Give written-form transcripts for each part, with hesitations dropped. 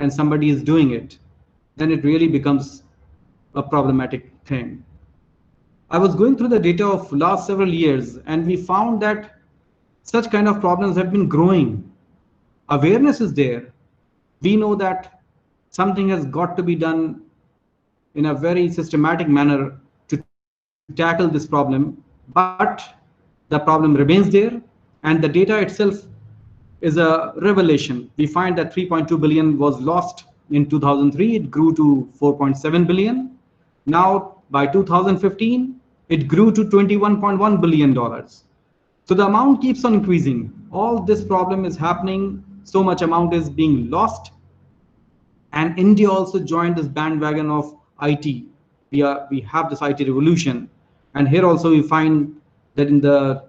and somebody is doing it, then it really becomes a problematic thing. I was going through the data of last several years, and we found that such kind of problems have been growing. Awareness is there. We know that something has got to be done in a very systematic manner to tackle this problem, but the problem remains there, and the data itself is a revelation. We find that 3.2 billion was lost in 2003. It grew to 4.7 billion. Now, by 2015, it grew to $21.1 billion. So the amount keeps on increasing. All this problem is happening. So much amount is being lost. And India also joined this bandwagon of IT. We have this IT revolution. And here also we find that in the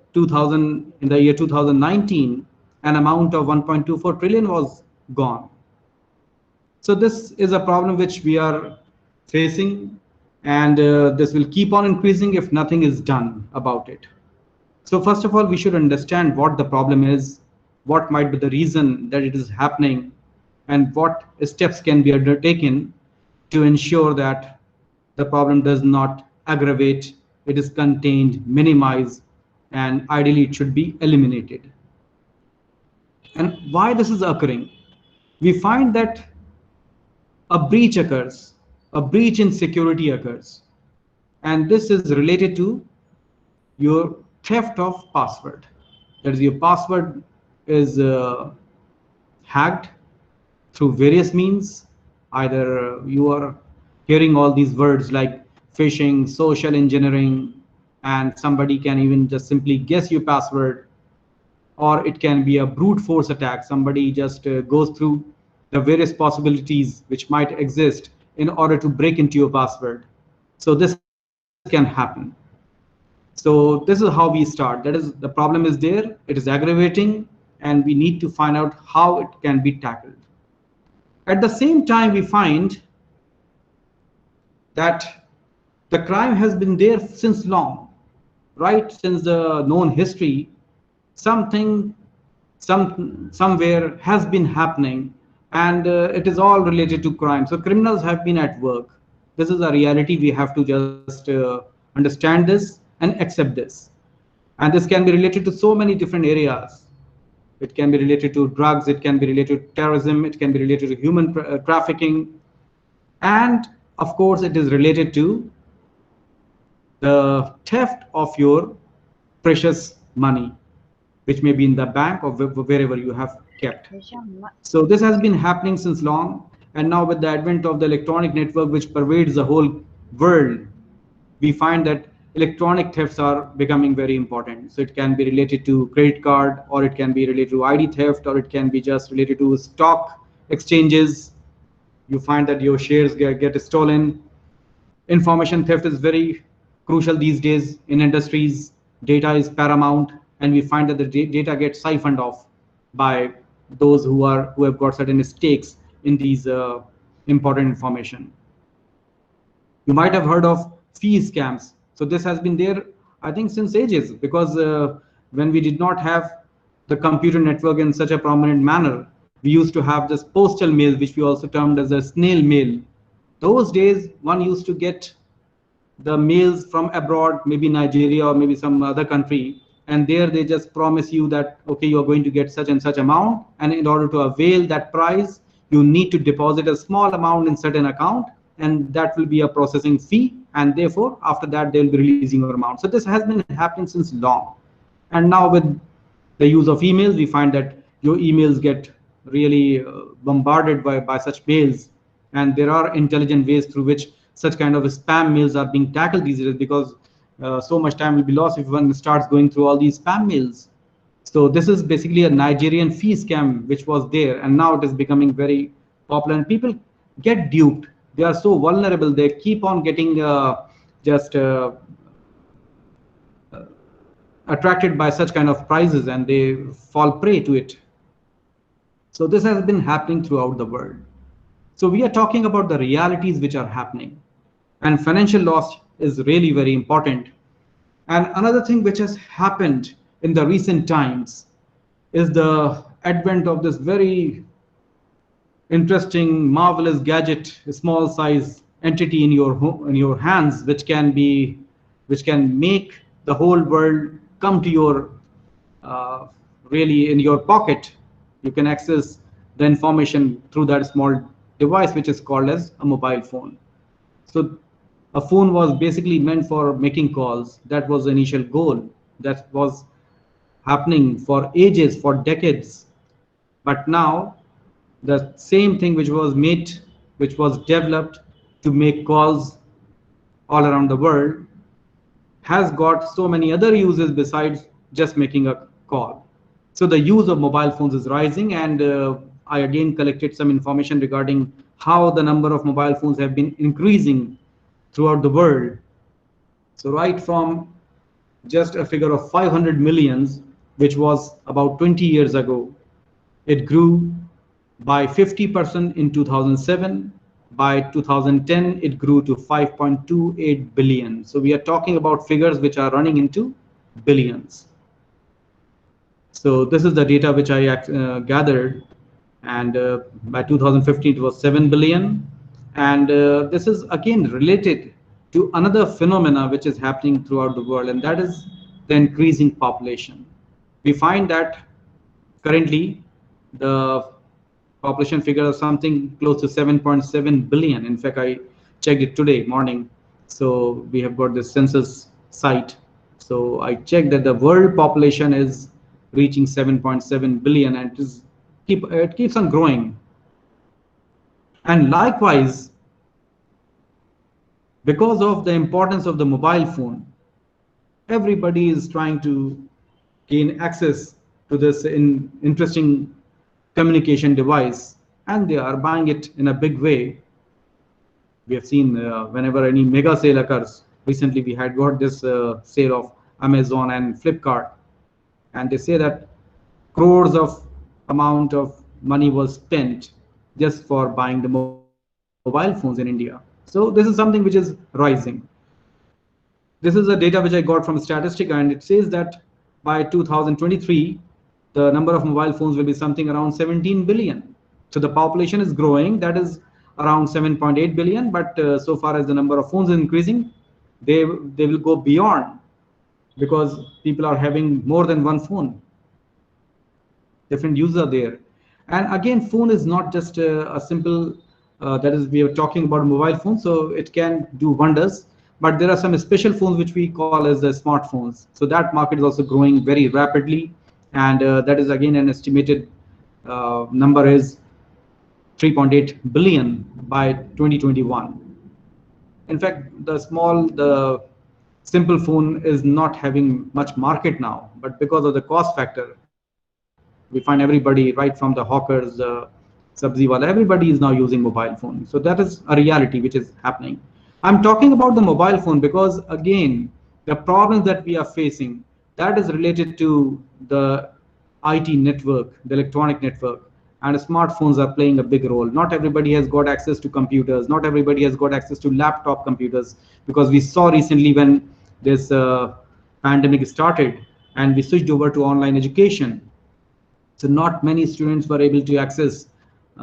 year 2019, an amount of 1.24 trillion was gone. So this is a problem which we are facing, and this will keep on increasing if nothing is done about it. So first of all, we should understand what the problem is, what might be the reason that it is happening, and what steps can be undertaken to ensure that the problem does not aggravate, it is contained, minimized, and ideally it should be eliminated. And why this is occurring? We find that a breach occurs, a breach in security occurs, and this is related to your theft of password. That is, your password is hacked through various means. Either you are hearing all these words like phishing, social engineering, and somebody can even just simply guess your password, or it can be a brute force attack. Somebody just goes through the various possibilities which might exist in order to break into your password. So this can happen. So this is how we start. That is, the problem is there, it is aggravating, and we need to find out how it can be tackled. At the same time, we find that the crime has been there since long, right? Since the known history, somewhere has been happening, and it is all related to crime. So criminals have been at work. This is a reality. We have to just understand this and accept this. And this can be related to so many different areas. It can be related to drugs, it can be related to terrorism, it can be related to human trafficking. And of course, it is related to the theft of your precious money, which may be in the bank or wherever you have kept. So this has been happening since long. And now with the advent of the electronic network, which pervades the whole world, we find that electronic thefts are becoming very important. So it can be related to credit card, or it can be related to ID theft, or it can be just related to stock exchanges. You find that your shares get stolen. Information theft is very crucial these days in industries. Data is paramount, and we find that the data gets siphoned off by those who have got certain stakes in these important information. You might have heard of fee scams. So this has been there, I think, since ages, because when we did not have the computer network in such a prominent manner, we used to have this postal mail, which we also termed as a snail mail. Those days, one used to get the mails from abroad, maybe Nigeria or maybe some other country, and there they just promise you that, okay, you are going to get such and such amount, and in order to avail that prize, you need to deposit a small amount in certain account, and that will be a processing fee, and therefore after that they will be releasing your amount. So this has been happening since long. And now with the use of emails, we find that your emails get really bombarded by such mails, and there are intelligent ways through which such kind of spam mails are being tackled these days, because so much time will be lost if one starts going through all these spam mails. So this is basically a Nigerian fee scam which was there, and now it is becoming very popular, and people get duped. They are so vulnerable. They keep on getting attracted by such kind of prizes, and they fall prey to it. So this has been happening throughout the world. So we are talking about the realities which are happening, and financial loss is really very important. And another thing which has happened in the recent times is the advent of this very interesting, marvelous gadget, a small size entity in your hands, which can make the whole world come to your uh, really in your pocket. You can access the information through that small device, which is called as a mobile phone. So a phone was basically meant for making calls. That was the initial goal. That was happening for ages, for decades. But now the same thing which was made, which was developed to make calls all around the world, has got so many other uses besides just making a call. So the use of mobile phones is rising, and I again collected some information regarding how the number of mobile phones have been increasing throughout the world. So right from just a figure of 500 millions, which was about 20 years ago, it grew by 50% in 2007. By 2010, it grew to 5.28 billion. So we are talking about figures which are running into billions. So this is the data which I gathered, and by 2015 it was 7 billion. And this is again related to another phenomena which is happening throughout the world, and that is the increasing population. We find that currently the population figure is something close to 7.7 billion. In fact, I checked it today morning. So we have got the census site. So I checked that the world population is reaching 7.7 billion, and it keeps on growing. And likewise, because of the importance of the mobile phone, everybody is trying to gain access to this interesting communication device, and they are buying it in a big way. We have seen whenever any mega sale occurs. Recently we had got this sale of Amazon and Flipkart, and they say that crores of amount of money was spent just for buying the mobile phones in India. So this is something which is rising. This is the data which I got from Statistica, and it says that by 2023, the number of mobile phones will be something around 17 billion. So the population is growing, that is around 7.8 billion, but so far as the number of phones is increasing, they will go beyond, because people are having more than one phone. Different users are there. And again, phone is not just a simple, that is, we are talking about mobile phone, so it can do wonders. But there are some special phones which we call as the smartphones. So that market is also growing very rapidly. And that is again an estimated number is 3.8 billion by 2021. In fact, the simple phone is not having much market now, but because of the cost factor, we find everybody, right from the hawkers, sabzi wala, everybody is now using mobile phone. So that is a reality which is happening. I'm talking about the mobile phone because again, the problems that we are facing, that is related to the IT network, the electronic network, and smartphones are playing a big role. Not everybody has got access to computers. Not everybody has got access to laptop computers, because we saw recently when this pandemic started and we switched over to online education. So not many students were able to access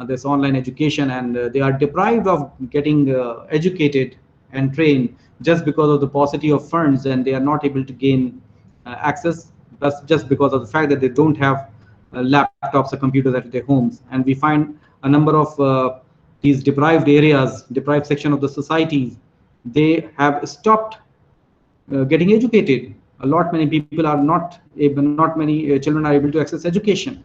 this online education, and they are deprived of getting educated and trained just because of the paucity of funds, and they are not able to gain access. That's just because of the fact that they don't have laptops or computers at their homes. And we find a number of these deprived areas, deprived section of the society, they have stopped getting educated. A lot many people are not able, not many children are able to access education.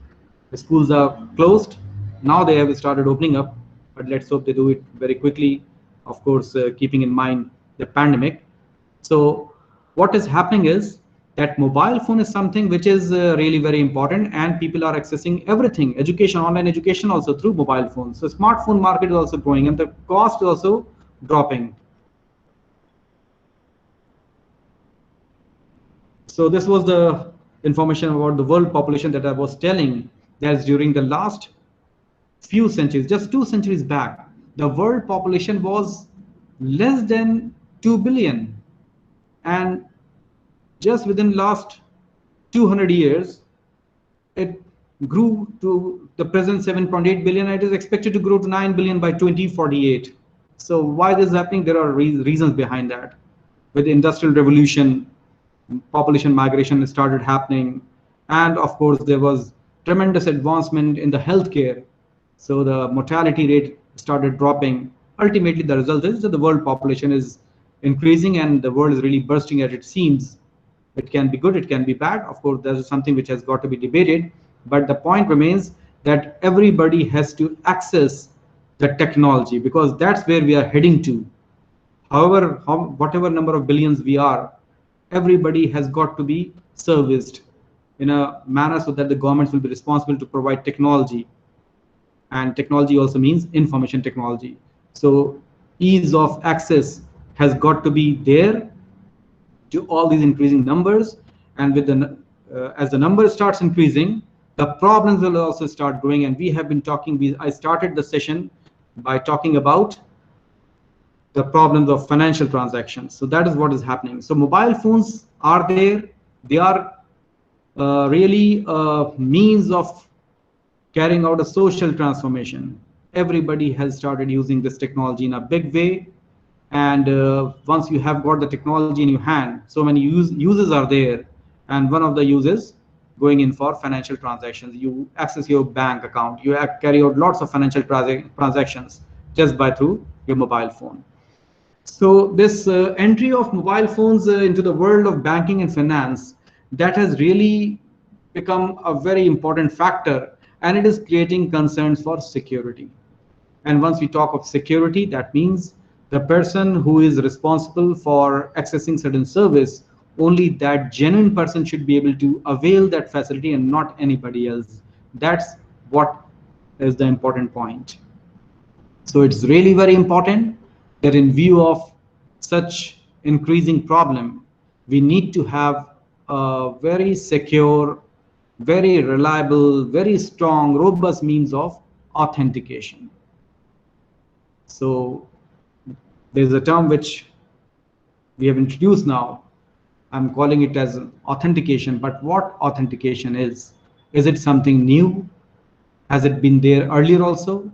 The schools are closed. Now they have started opening up, but let's hope they do it very quickly, of course, keeping in mind the pandemic. So what is happening is that mobile phone is something which is really very important, and people are accessing everything, education, online education also through mobile phones. So smartphone market is also growing, and the cost is also dropping. So this was the information about the world population that I was telling. That during the last few centuries, just 2 centuries back, the world population was less than 2 billion. And just within last 200 years, it grew to the present 7.8 billion. It is expected to grow to 9 billion by 2048. So why this is happening? There are reasons behind that. With the industrial revolution, population migration started happening, and of course there was tremendous advancement in the healthcare. So the mortality rate started dropping. Ultimately, the result is that the world population is increasing, and the world is really bursting at its seams. It can be good, it can be bad. Of course, that is something which has got to be debated. But the point remains that everybody has to access the technology, because that's where we are heading to. However, whatever number of billions we are, everybody has got to be serviced in a manner so that the governments will be responsible to provide technology. And technology also means information technology. So ease of access has got to be there to all these increasing numbers. And with the as the number starts increasing, the problems will also start growing. And we have been talking, I started the session by talking about the problems of financial transactions. So that is what is happening. So mobile phones are there. They are really a means of carrying out a social transformation. Everybody has started using this technology in a big way. And once you have got the technology in your hand, so many uses are there. And one of the uses going in for financial transactions. You access your bank account. You carry out lots of financial transactions just by through your mobile phone. So this entry of mobile phones into the world of banking and finance, that has really become a very important factor, and it is creating concerns for security. And once we talk of security, that means the person who is responsible for accessing certain service, only that genuine person should be able to avail that facility and not anybody else. That's what is the important point. So it's really very important that in view of such increasing problem, we need to have a very secure, very reliable, very strong, robust means of authentication. So there's a term which we have introduced now. I'm calling it as authentication. But what authentication is? Is it something new? Has it been there earlier also?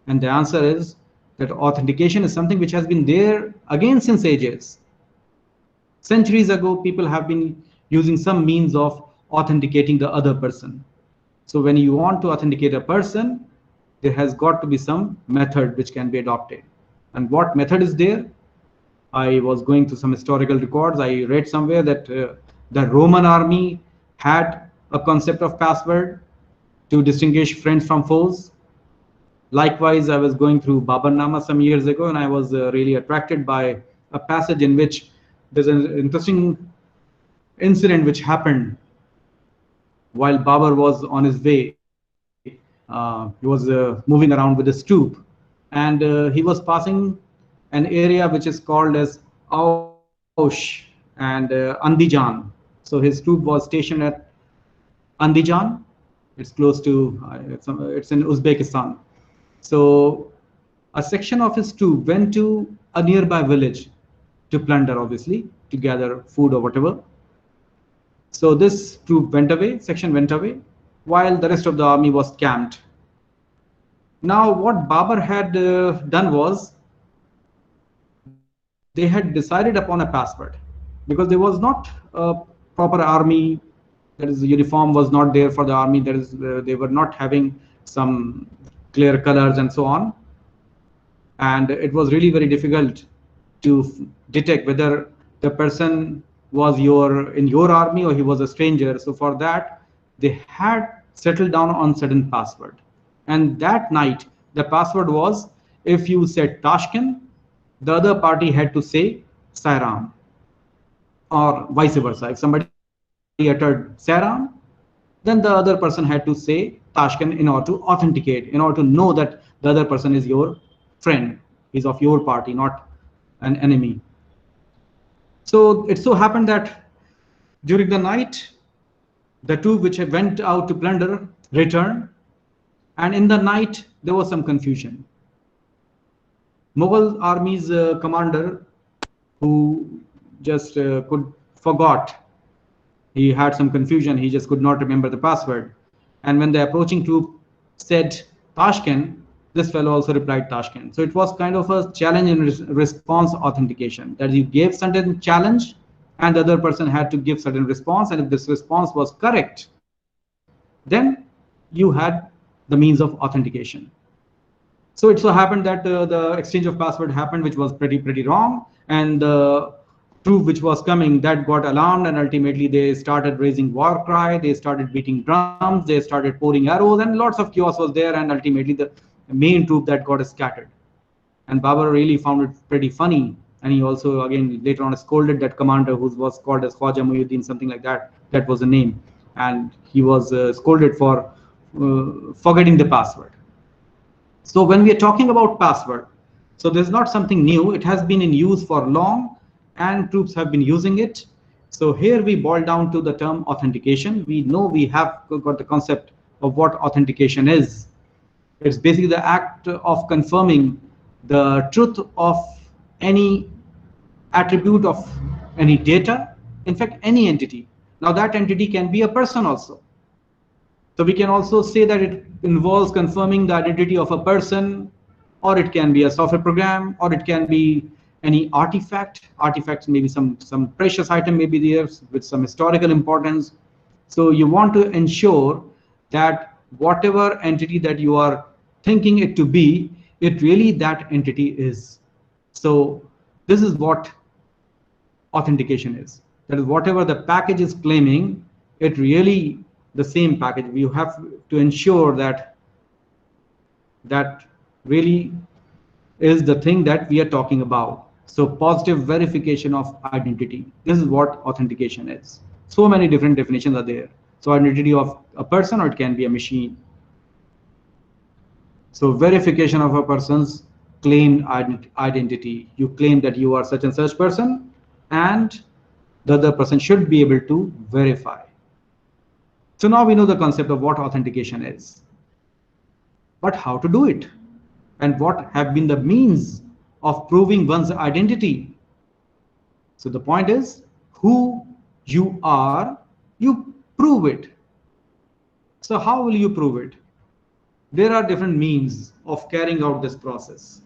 And the answer is that authentication is something which has been there again since ages. Centuries ago, people have been using some means of authenticating the other person. So when you want to authenticate a person, there has got to be some method which can be adopted. And what method is there? I was going through some historical records. I read somewhere that the Roman army had a concept of password to distinguish friends from foes. Likewise, I was going through Babarnama some years ago, and I was really attracted by a passage in which there's an interesting incident which happened while Babar was on his way. He was moving around with his troop, and he was passing an area which is called as Aush and Andijan. So his troop was stationed at Andijan. It's close to, it's in Uzbekistan. So a section of his troop went to a nearby village to plunder, obviously, to gather food or whatever. So this troop went away, section went away, while the rest of the army was camped. Now what Babar had done was, they had decided upon a password, because there was not a proper army. That is, the uniform was not there for the army. That is, they were not having some clear colors and so on. And it was really very difficult to detect whether the person was in your army or he was a stranger. So for that, they had settled down on certain password. And that night, the password was, if you said Tashkent, the other party had to say Sairam, or vice versa. If somebody uttered Sairam, then the other person had to say Tashkent in order to authenticate, in order to know that the other person is your friend, is of your party, not an enemy. So it so happened that during the night, the two which went out to plunder returned, and in the night there was some confusion. Mughal army's commander, who just forgot, he had some confusion, he just could not remember the password. And when the approaching troop said Tashkent, this fellow also replied Tashkent. So it was kind of a challenge and response authentication, that you gave certain challenge and the other person had to give certain response, and if this response was correct, then you had the means of authentication. So it so happened that the exchange of password happened, which was pretty wrong, and the troop which was coming, that got alarmed, and ultimately they started raising war cry, they started beating drums, they started pouring arrows, and lots of chaos was there, and ultimately the main troop that got scattered. And Babur really found it pretty funny, and he also again later on scolded that commander who was called as Khwaja Muhyiddin, something like that. That was the name, and he was scolded for forgetting the password. So when we are talking about password, so this is not something new. It has been in use for long, and troops have been using it. So here we boil down to the term authentication. We know we have got the concept of what authentication is. It's basically the act of confirming the truth of any attribute of any data, in fact, any entity. Now that entity can be a person also. So we can also say that it involves confirming the identity of a person, or it can be a software program, or it can be any artifact. Artifacts maybe some precious item may be there with some historical importance. So you want to ensure that whatever entity that you are thinking it to be, it really that entity is. So this is what authentication is. That is, whatever the package is claiming, it really the same package. You have to ensure that that really is the thing that we are talking about. So positive verification of identity. This is what authentication is. So many different definitions are there. So identity of a person, or it can be a machine. So verification of a person's claimed identity. You claim that you are such and such person, and the other person should be able to verify. So now we know the concept of what authentication is. But how to do it? And what have been the means of proving one's identity? So the point is, who you are, you prove it. So how will you prove it? There are different means of carrying out this process.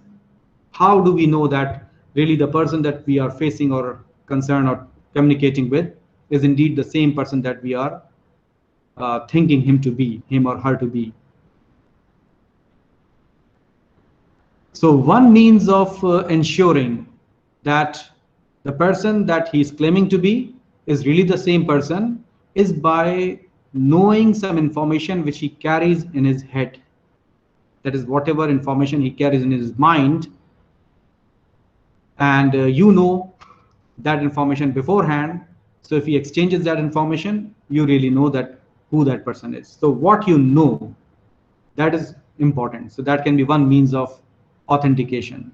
How do we know that really the person that we are facing or concerned or communicating with is indeed the same person that we are thinking him to be, him or her to be? So one means of ensuring that the person that he's claiming to be is really the same person is by knowing some information which he carries in his head. That is, whatever information he carries in his mind, and you know that information beforehand. So if he exchanges that information, you really know that who that person is. So what you know, that is important. So that can be one means of authentication.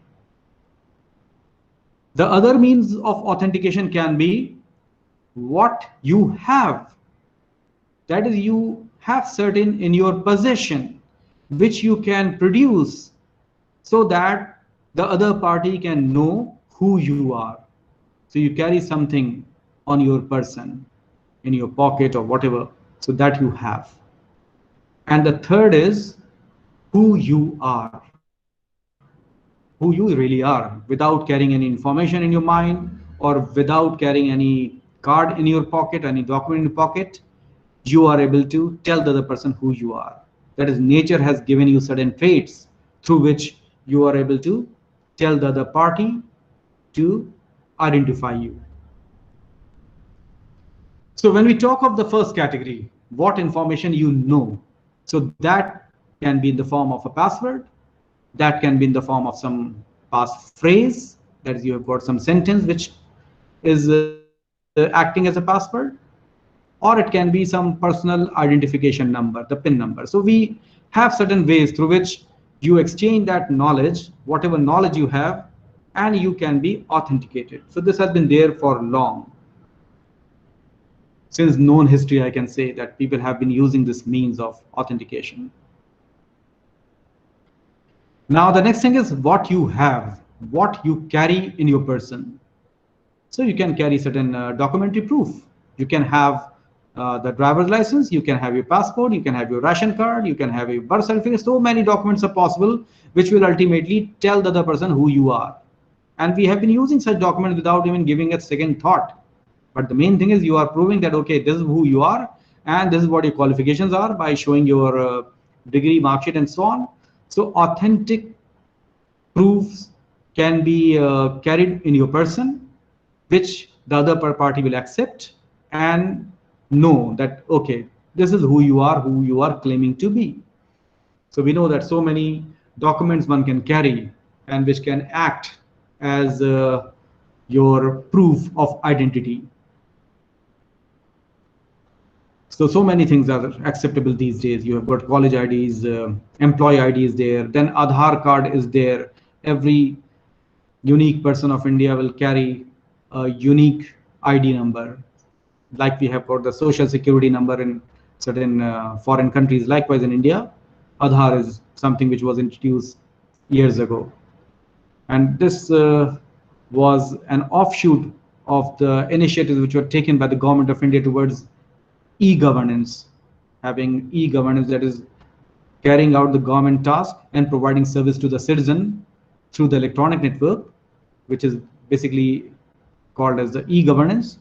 The other means of authentication can be what you have. That is, you have certain in your possession which you can produce so that the other party can know who you are. So you carry something on your person, in your pocket or whatever, so that you have. And the third is who you are, who you really are, without carrying any information in your mind or without carrying any card in your pocket, any document in your pocket. You are able to tell the other person who you are. That is, nature has given you certain traits through which you are able to tell the other party to identify you. So when we talk of the first category, what information you know, so that can be in the form of a password, that can be in the form of some pass phrase, that is, you have got some sentence which is acting as a password, or it can be some personal identification number, the PIN number. So we have certain ways through which you exchange that knowledge, whatever knowledge you have, and you can be authenticated. So this has been there for long. Since known history, I can say that people have been using this means of authentication. Now the next thing is what you have, what you carry in your person. So you can carry certain documentary proof. You can have the driver's license, you can have your passport, you can have your ration card, you can have your birth certificate. So many documents are possible, which will ultimately tell the other person who you are. And we have been using such documents without even giving a second thought. But the main thing is you are proving that, okay, this is who you are, and this is what your qualifications are by showing your degree, mark sheet, and so on. So authentic proofs can be carried in your person, which the other party will accept and know that, okay, this is who you are claiming to be. So we know that so many documents one can carry and which can act as your proof of identity. So many things are acceptable these days. You have got college IDs, employee ID is there, then Aadhaar card is there. Every unique person of India will carry a unique ID number. Like we have got the social security number in certain foreign countries. Likewise in India, Aadhaar is something which was introduced years ago. And this was an offshoot of the initiatives which were taken by the government of India towards e-governance, having e-governance, that is carrying out the government task and providing service to the citizen through the electronic network, which is basically called as the e-governance.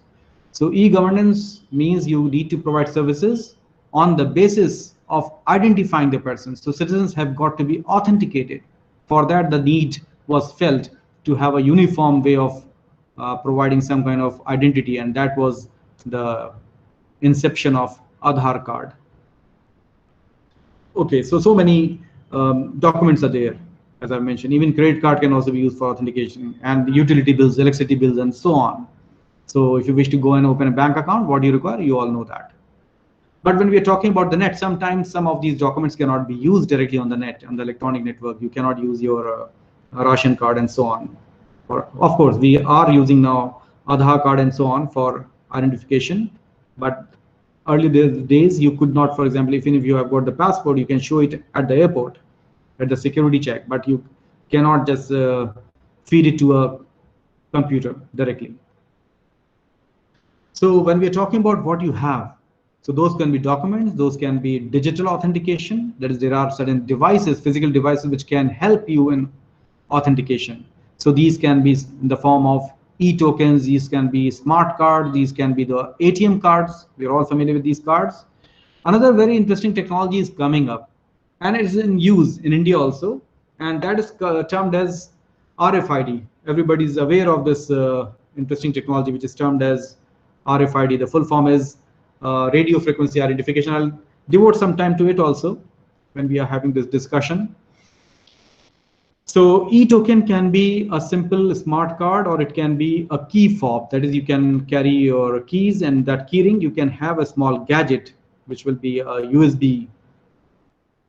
So e-governance means you need to provide services on the basis of identifying the person. So citizens have got to be authenticated. For that, the need was felt to have a uniform way of providing some kind of identity, and that was the inception of Aadhaar card. Okay, so many documents are there, as I mentioned. Even credit card can also be used for authentication, and utility bills, electricity bills, and so on. So if you wish to go and open a bank account, what do you require? You all know that. But when we are talking about the net, sometimes some of these documents cannot be used directly on the net, on the electronic network. You cannot use your ration card and so on. Of course, we are using now Aadhaar card and so on for identification, but early days you could not. For example, even if you have got the passport, you can show it at the airport, at the security check, but you cannot just feed it to a computer directly. So when we are talking about what you have, so those can be documents, those can be digital authentication. That is, there are certain devices, physical devices, which can help you in authentication. So these can be in the form of e-tokens, these can be smart cards, these can be the ATM cards. We're all familiar with these cards. Another very interesting technology is coming up, and it is in use in India also, and that is termed as RFID. Everybody is aware of this interesting technology, which is termed as RFID. The full form is radio frequency identification. I'll devote some time to it also when we are having this discussion. So e-token can be a simple smart card, or it can be a key fob. That is, you can carry your keys, and that keyring, you can have a small gadget, which will be a USB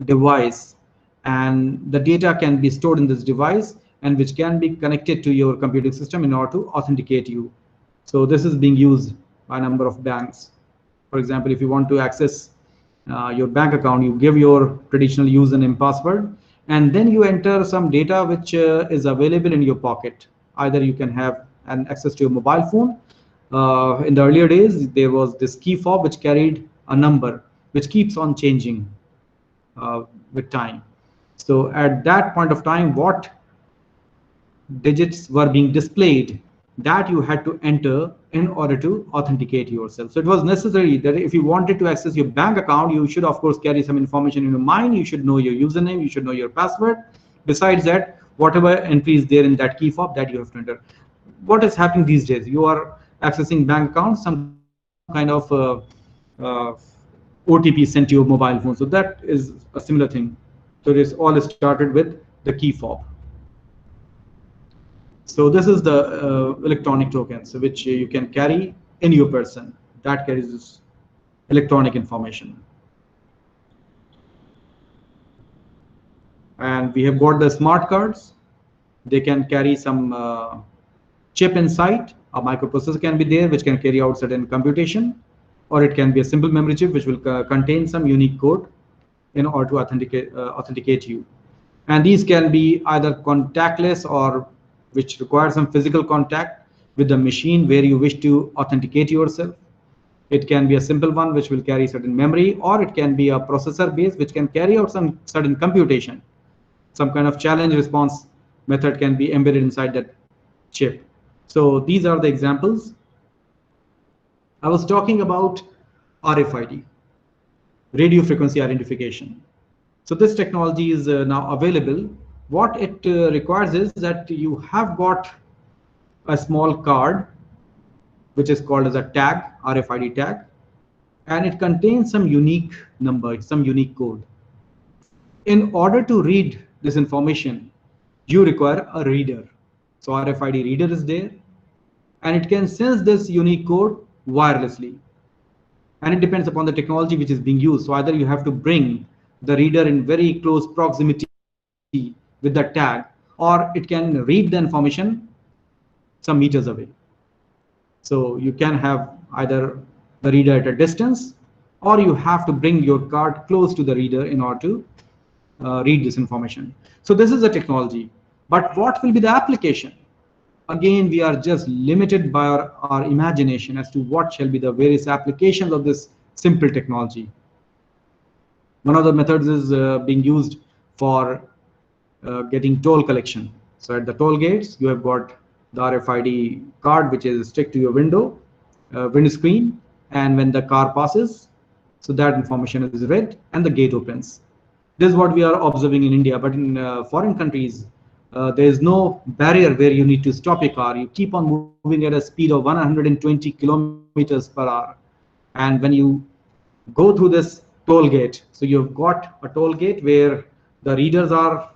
device, and the data can be stored in this device, and which can be connected to your computing system in order to authenticate you. So this is being used by a number of banks. For example, if you want to access your bank account, you give your traditional username, password, and then you enter some data which is available in your pocket. Either you can have an access to your mobile phone. In the earlier days, there was this key fob which carried a number which keeps on changing with time. So at that point of time, what digits were being displayed, that you had to enter in order to authenticate yourself. So it was necessary that if you wanted to access your bank account, you should of course carry some information in your mind. You should know your username, you should know your password. Besides that, whatever entry is there in that key fob, that you have to enter. What is happening these days? You are accessing bank accounts, some kind of OTP sent to your mobile phone. So that is a similar thing. So it is all started with the key fob. So this is the electronic tokens which you can carry in your person. That carries this electronic information. And we have got the smart cards. They can carry some chip inside. A microprocessor can be there which can carry out certain computation, or it can be a simple memory chip which will contain some unique code in order to authenticate you. And these can be either contactless, or which require some physical contact with the machine where you wish to authenticate yourself. It can be a simple one which will carry certain memory, or it can be a processor based which can carry out some certain computation. Some kind of challenge response method can be embedded inside that chip. So these are the examples. I was talking about RFID, radio frequency identification. So this technology is now available. What it requires is that you have got a small card, which is called as a tag, RFID tag, and it contains some unique number, some unique code. In order to read this information, you require a reader. So RFID reader is there, and it can sense this unique code wirelessly. And it depends upon the technology which is being used. So either you have to bring the reader in very close proximity with the tag, or it can read the information some meters away. So you can have either the reader at a distance, or you have to bring your card close to the reader in order to read this information. So this is the technology. But what will be the application? Again, we are just limited by our imagination as to what shall be the various applications of this simple technology. One of the methods is being used for getting toll collection. So at the toll gates, you have got the RFID card which is stick to your windscreen, and when the car passes, so that information is read and the gate opens. This is what we are observing in India, but in foreign countries, there is no barrier where you need to stop your car. You keep on moving at a speed of 120 kilometers per hour. And when you go through this toll gate, so you've got a toll gate where the readers are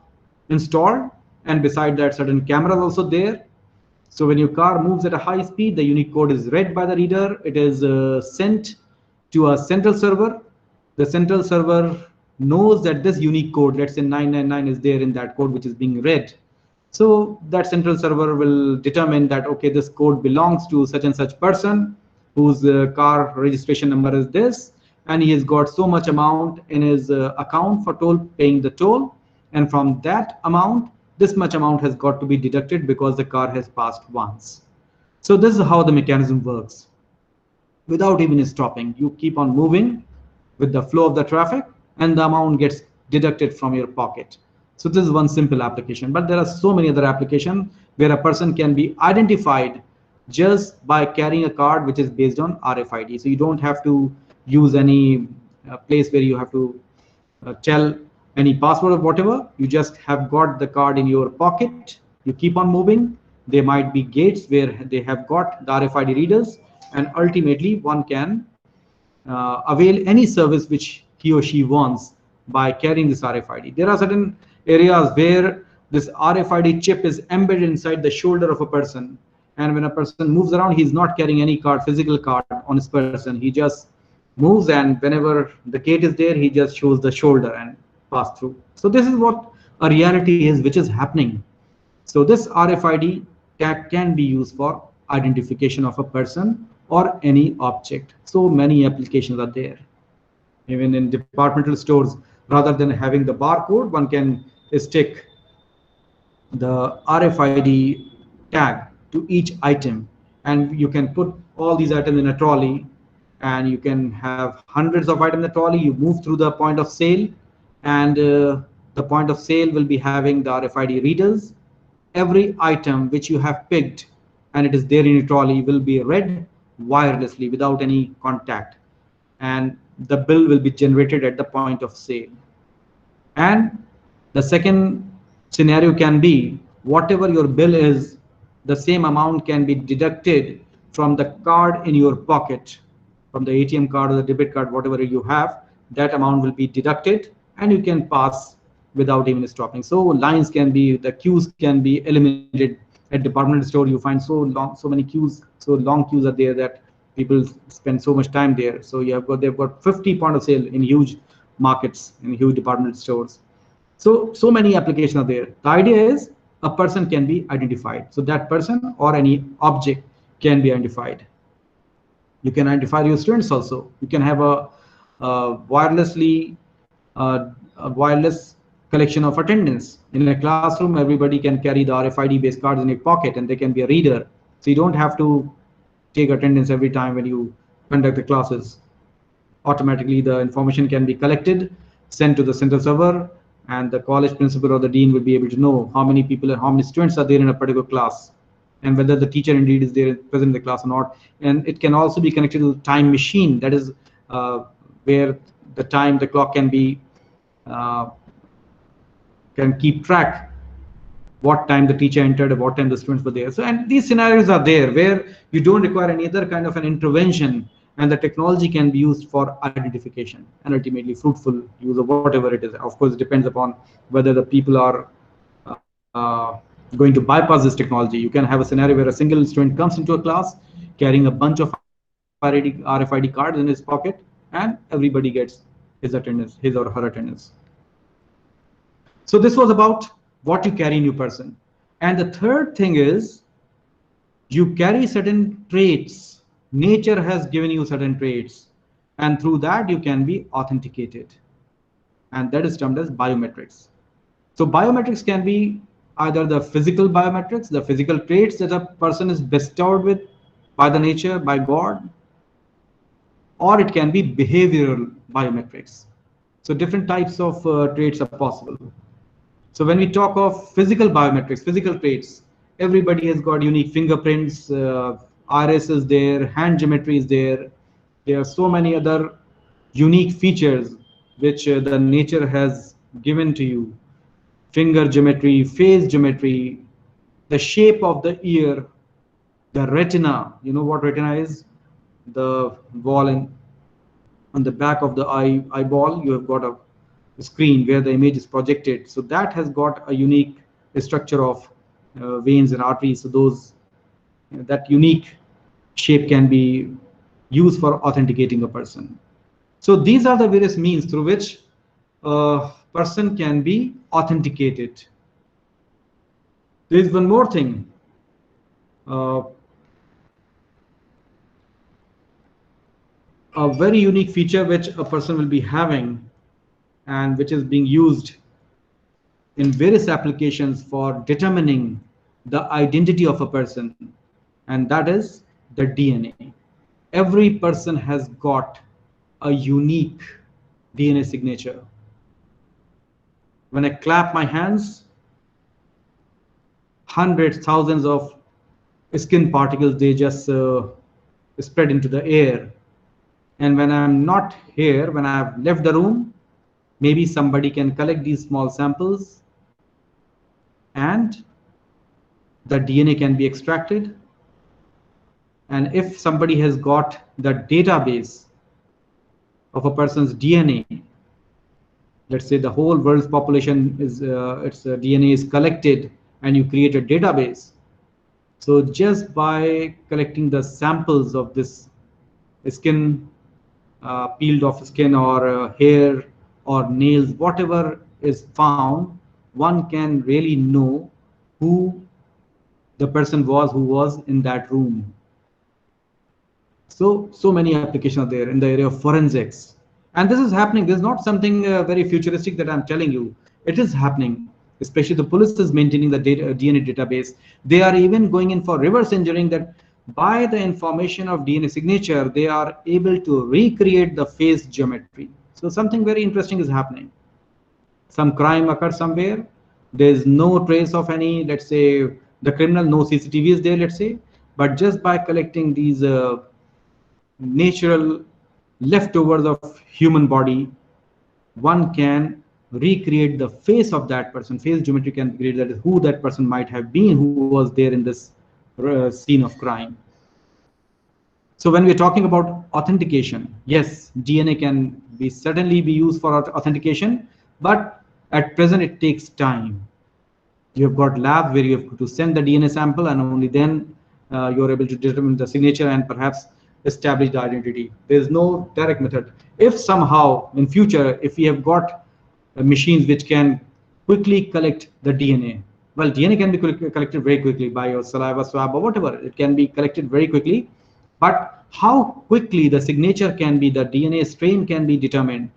installed, and beside that certain cameras also there. So when your car moves at a high speed, the unique code is read by the reader. It is sent to a central server. The central server knows that this unique code, let's say 999, is there in that code which is being read. So that central server will determine that, okay, this code belongs to such and such person whose car registration number is this, and he has got so much amount in his account for toll, paying the toll, and from that amount, this much amount has got to be deducted because the car has passed once. So this is how the mechanism works. Without even stopping, you keep on moving with the flow of the traffic, and the amount gets deducted from your pocket. So this is one simple application, but there are so many other applications where a person can be identified just by carrying a card which is based on RFID. So you don't have to use any place where you have to tell any password or whatever. You just have got the card in your pocket. You keep on moving. There might be gates where they have got the RFID readers, and ultimately one can avail any service which he or she wants by carrying this RFID. There are certain areas where this RFID chip is embedded inside the shoulder of a person, and when a person moves around, he's not carrying any card, physical card on his person. He just moves, and whenever the gate is there, he just shows the shoulder and pass through. So this is what a reality is which is happening. So this RFID tag can be used for identification of a person or any object. So many applications are there. Even in departmental stores, rather than having the barcode, one can stick the RFID tag to each item, and you can put all these items in a trolley, and you can have hundreds of items in the trolley. You move through the point of sale, and the point of sale will be having the RFID readers. Every item which you have picked and it is there in your trolley will be read wirelessly without any contact, and the bill will be generated at the point of sale. And the second scenario can be whatever your bill is, the same amount can be deducted from the card in your pocket, from the ATM card or the debit card, whatever you have. That amount will be deducted, and you can pass without even stopping. So lines can be, the queues can be eliminated. At department store, you find so many queues, so long queues are there that people spend so much time there. So they've got 50 point of sale in huge markets, in huge department stores. So many applications are there. The idea is a person can be identified. So that person or any object can be identified. You can identify your students also. You can have a wireless collection of attendance. In a classroom, everybody can carry the RFID based cards in a pocket, and they can be a reader. So you don't have to take attendance every time when you conduct the classes. Automatically, the information can be collected, sent to the central server, and the college principal or the dean will be able to know how many people and how many students are there in a particular class, and whether the teacher indeed is there present in the class or not. And it can also be connected to time machine, that is where the time, the clock uh, can keep track what time the teacher entered, what time the students were there. So, and these scenarios are there where you don't require any other kind of an intervention, and the technology can be used for identification and ultimately fruitful use of whatever it is. Of course, it depends upon whether the people are going to bypass this technology. You can have a scenario where a single student comes into a class carrying a bunch of RFID cards in his pocket, and everybody gets his attendance, his or her attendance. So this was about what you carry in your person. And the third thing is you carry certain traits. Nature has given you certain traits, and through that you can be authenticated. And that is termed as biometrics. So biometrics can be either the physical biometrics, the physical traits that a person is bestowed with by the nature, by God, or it can be behavioral biometrics. So different types of traits are possible. So when we talk of physical biometrics, physical traits, everybody has got unique fingerprints, iris is there, hand geometry is there. There are so many other unique features which the nature has given to you. Finger geometry, face geometry, the shape of the ear, the retina. You know what retina is? The wall in on the back of the eyeball, you have got a screen where the image is projected. So that has got a unique structure of veins and arteries. So those that unique shape can be used for authenticating a person. So these are the various means through which a person can be authenticated. There is one more thing. Uh, a very unique feature which a person will be having and which is being used in various applications for determining the identity of a person, and that is the DNA. Every person has got a unique DNA signature. When I clap my hands, hundreds, thousands of skin particles, they just spread into the air. And when I'm not here, when I've left the room, maybe somebody can collect these small samples and the DNA can be extracted. And if somebody has got the database of a person's DNA, let's say the whole world's population is its DNA is collected and you create a database. So just by collecting the samples of this skin, peeled off skin or hair or nails, whatever is found, one can really know who the person was who was in that room. So many applications are there in the area of forensics. And this is happening. This is not something very futuristic that I'm telling you. It is happening. Especially the police is maintaining the DNA database. They are even going in for reverse engineering, that by the information of DNA signature, they are able to recreate the face geometry. So something very interesting is happening. Some crime occurs somewhere. There's no trace of any, let's say, the criminal, no CCTV is there, let's say. But just by collecting these natural leftovers of human body, one can recreate the face of that person. Face geometry can create that is who that person might have been who was there in this scene of crime. So when we're talking about authentication, yes, DNA can be certainly be used for authentication, but at present it takes time. You have got labs where you have to send the DNA sample, and only then you're able to determine the signature and perhaps establish the identity. There's no direct method. If somehow in future, if we have got machines which can quickly collect the DNA, well, DNA can be collected very quickly by your saliva swab or whatever. It can be collected very quickly, but how quickly the signature can be, the DNA strain can be determined.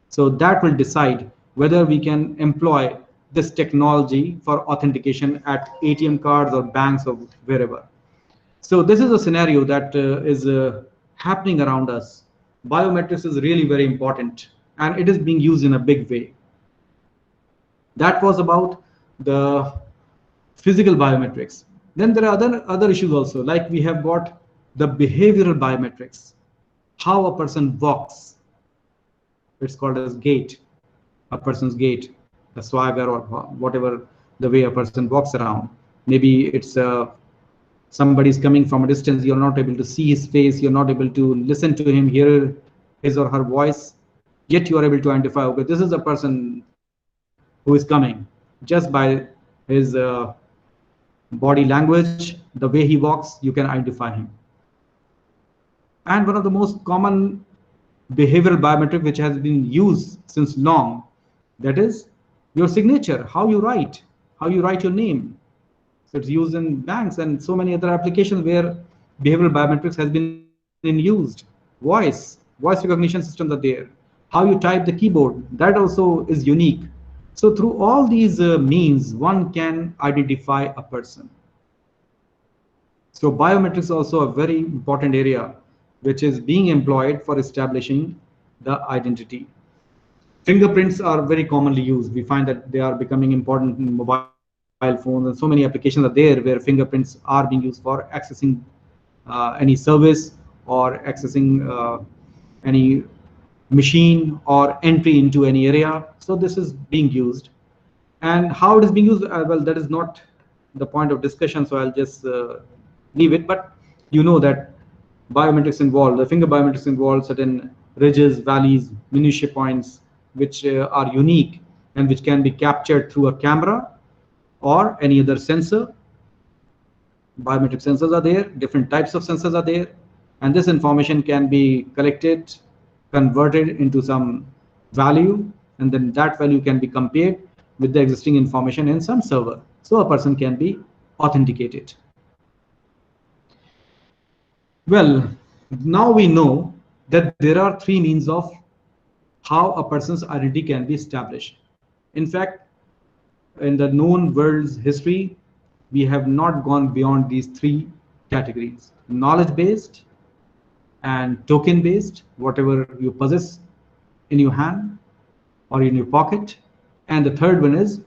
So that will decide whether we can employ this technology for authentication at ATM cards or banks or wherever. So this is a scenario that is happening around us, biometrics is really very important, and it is being used in a big way. That was about the physical biometrics. Then there are other issues also, like we have got the behavioral biometrics, how a person walks. It's called as gait, a person's gait, a swagger, or whatever the way a person walks around. Maybe it's somebody's coming from a distance, you're not able to see his face, you're not able to listen to him, hear his or her voice, yet you are able to identify, okay, this is a person who is coming, just by his body language, the way he walks, you can identify him. And one of the most common behavioral biometric which has been used since long, that is your signature, how you write your name. So it's used in banks and so many other applications where behavioral biometrics has been in used. Voice recognition systems are there. How you type the keyboard, that also is unique. So through all these means, one can identify a person. So biometrics is also a very important area which is being employed for establishing the identity. Fingerprints are very commonly used. We find that they are becoming important in mobile phones, and so many applications are there where fingerprints are being used for accessing any service or accessing any machine or entry into any area. So this is being used. And how it is being used, well, that is not the point of discussion, so I'll just leave it. But you know that biometrics involve, the finger biometrics involve certain ridges, valleys, minutiae points, which are unique and which can be captured through a camera or any other sensor. Biometric sensors are there, different types of sensors are there, and this information can be collected, converted into some value, and then that value can be compared with the existing information in some server, so a person can be authenticated. Well, now we know that there are three means of how a person's identity can be established. In fact, in the known world's history, we have not gone beyond these three categories: knowledge-based and token-based, whatever you possess in your hand or in your pocket. And the third one is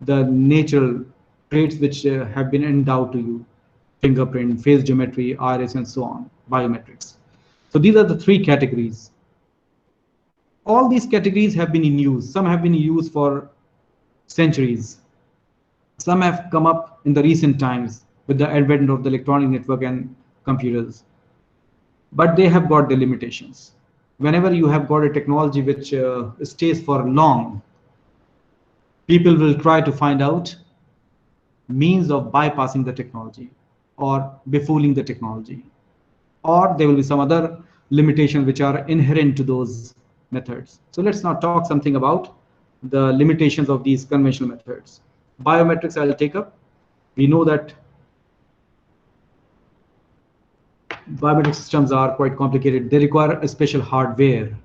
the natural traits which have been endowed to you: fingerprint, face geometry, iris, and so on, biometrics. So these are the three categories. All these categories have been in use. Some have been in use for centuries. Some have come up in the recent times with the advent of the electronic network and computers. But they have got their limitations. Whenever you have got a technology which stays for long, people will try to find out means of bypassing the technology or befooling the technology. Or there will be some other limitations which are inherent to those methods. So let's now talk something about the limitations of these conventional methods. Biometrics I'll take up. We know that biometric systems are quite complicated. They require a special hardware.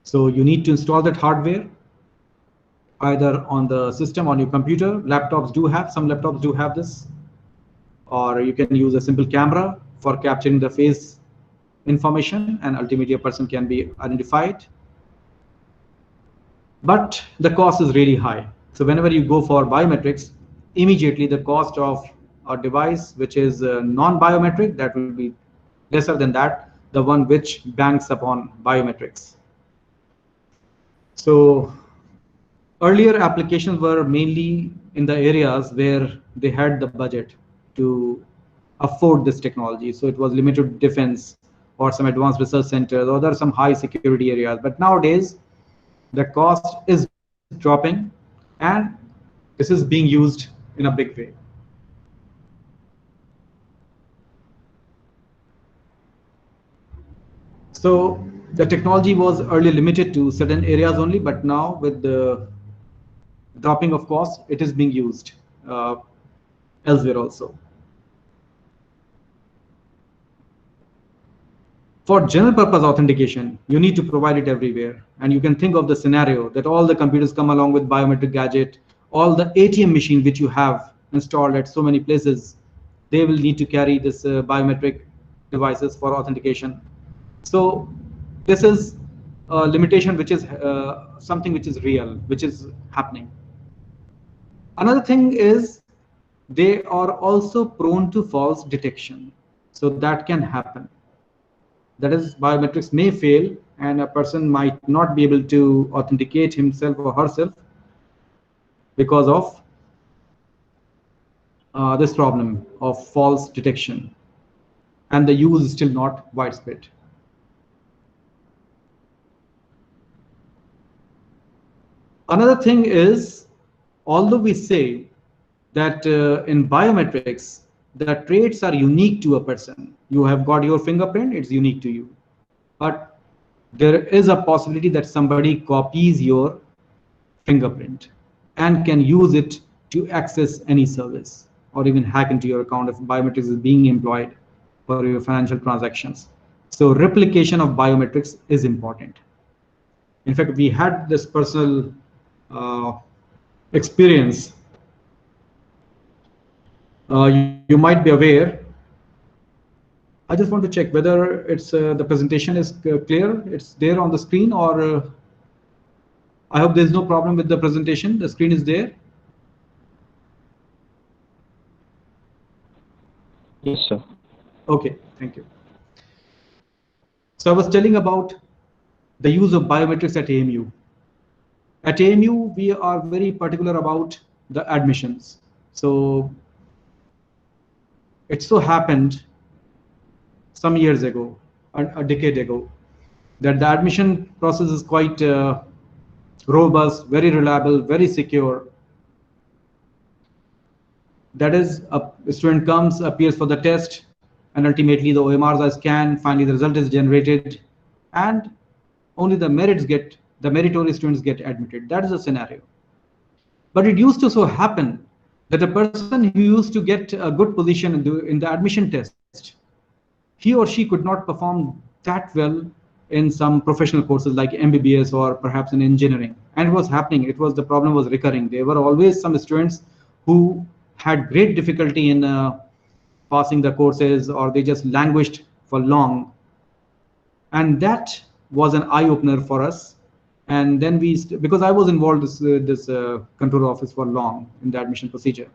So you need to install that hardware either on the system, on your computer. Laptops do have, some laptops do have this. Or you can use a simple camera for capturing the face information, and ultimately a person can be identified. But the cost is really high. So whenever you go for biometrics, immediately the cost of a device which is non-biometric, that will be lesser than that, the one which banks upon biometrics. So earlier applications were mainly in the areas where they had the budget to afford this technology. So it was limited to defense or some advanced research centers, or there are some high security areas. But nowadays, the cost is dropping, and this is being used in a big way. So the technology was earlier limited to certain areas only, but now with the dropping of cost, it is being used elsewhere also. For general purpose authentication, you need to provide it everywhere. And you can think of the scenario that all the computers come along with biometric gadget, all the ATM machine which you have installed at so many places, they will need to carry this biometric devices for authentication. So this is a limitation which is something which is real, which is happening. Another thing is they are also prone to false detection. So that can happen. That is, biometrics may fail and a person might not be able to authenticate himself or herself because of this problem of false detection, and the use is still not widespread. Another thing is, although we say that in biometrics, the traits are unique to a person. You have got your fingerprint, it's unique to you. But there is a possibility that somebody copies your fingerprint and can use it to access any service or even hack into your account if biometrics is being employed for your financial transactions. So replication of biometrics is important. In fact, we had this personal experience. You might be aware. I just want to check whether it's the presentation is clear. It's there on the screen, or I hope there's no problem with the presentation. The screen is there. Yes, sir. Okay, thank you. So I was telling about the use of biometrics at AMU. At AMU, we are very particular about the admissions. So it so happened some years ago, a decade ago, that the admission process is quite robust, very reliable, very secure. That is, a student comes, appears for the test, and ultimately the OMRs are scanned, finally the result is generated, and only the meritorious students get admitted. That is the scenario. But it used to so happen that a person who used to get a good position in the admission test, he or she could not perform that well in some professional courses like MBBS or perhaps in engineering. And it was happening. The problem was recurring. There were always some students who had great difficulty in passing the courses, or they just languished for long. And that was an eye opener for us. And then because I was involved in this control office for long in the admission procedure.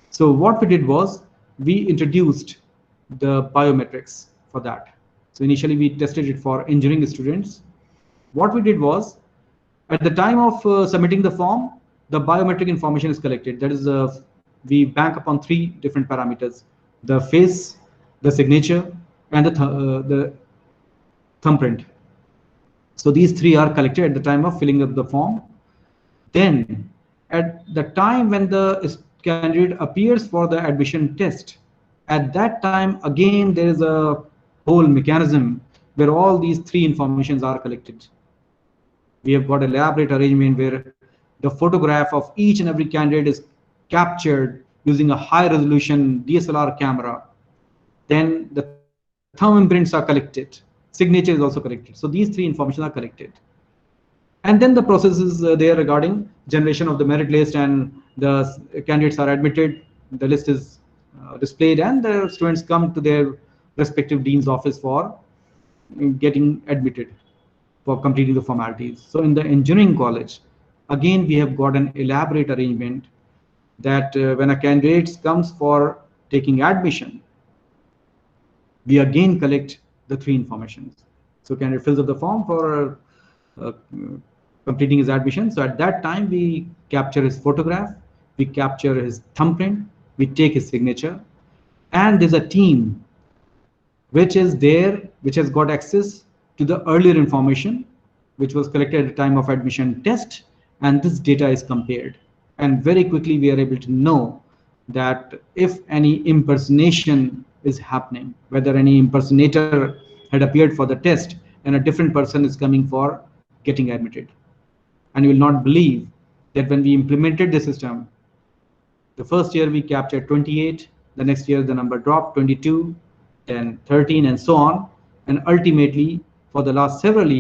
So what we did was we introduced the biometrics for that. So initially we tested it for engineering students. What we did was, at the time of submitting the form, the biometric information is collected. That is, we bank upon three different parameters: the face, the signature, and the thumbprint. So these three are collected at the time of filling up the form. Then, at the time when the candidate appears for the admission test, at that time, again, there is a whole mechanism where all these three informations are collected. We have got a elaborate arrangement where the photograph of each and every candidate is captured using a high resolution DSLR camera. Then the thumb imprints are collected. Signature is also collected. So these three information are collected. And then the process is there regarding generation of the merit list, and the candidates are admitted. The list is displayed, and the students come to their respective dean's office for getting admitted, for completing the formalities. So in the engineering college, again, we have got an elaborate arrangement that when a candidate comes for taking admission, we again collect the three informations. So candidate fills up the form for completing his admission. So at that time, we capture his photograph, we capture his thumbprint, we take his signature, and there's a team which is there, which has got access to the earlier information, which was collected at the time of admission test, and this data is compared. And very quickly, we are able to know that if any impersonation is happening, whether any impersonator had appeared for the test and a different person is coming for getting admitted. And you will not believe that when we implemented the system, the first year we captured 28, the next year the number dropped 22, then 13, and so on. And ultimately, for the last several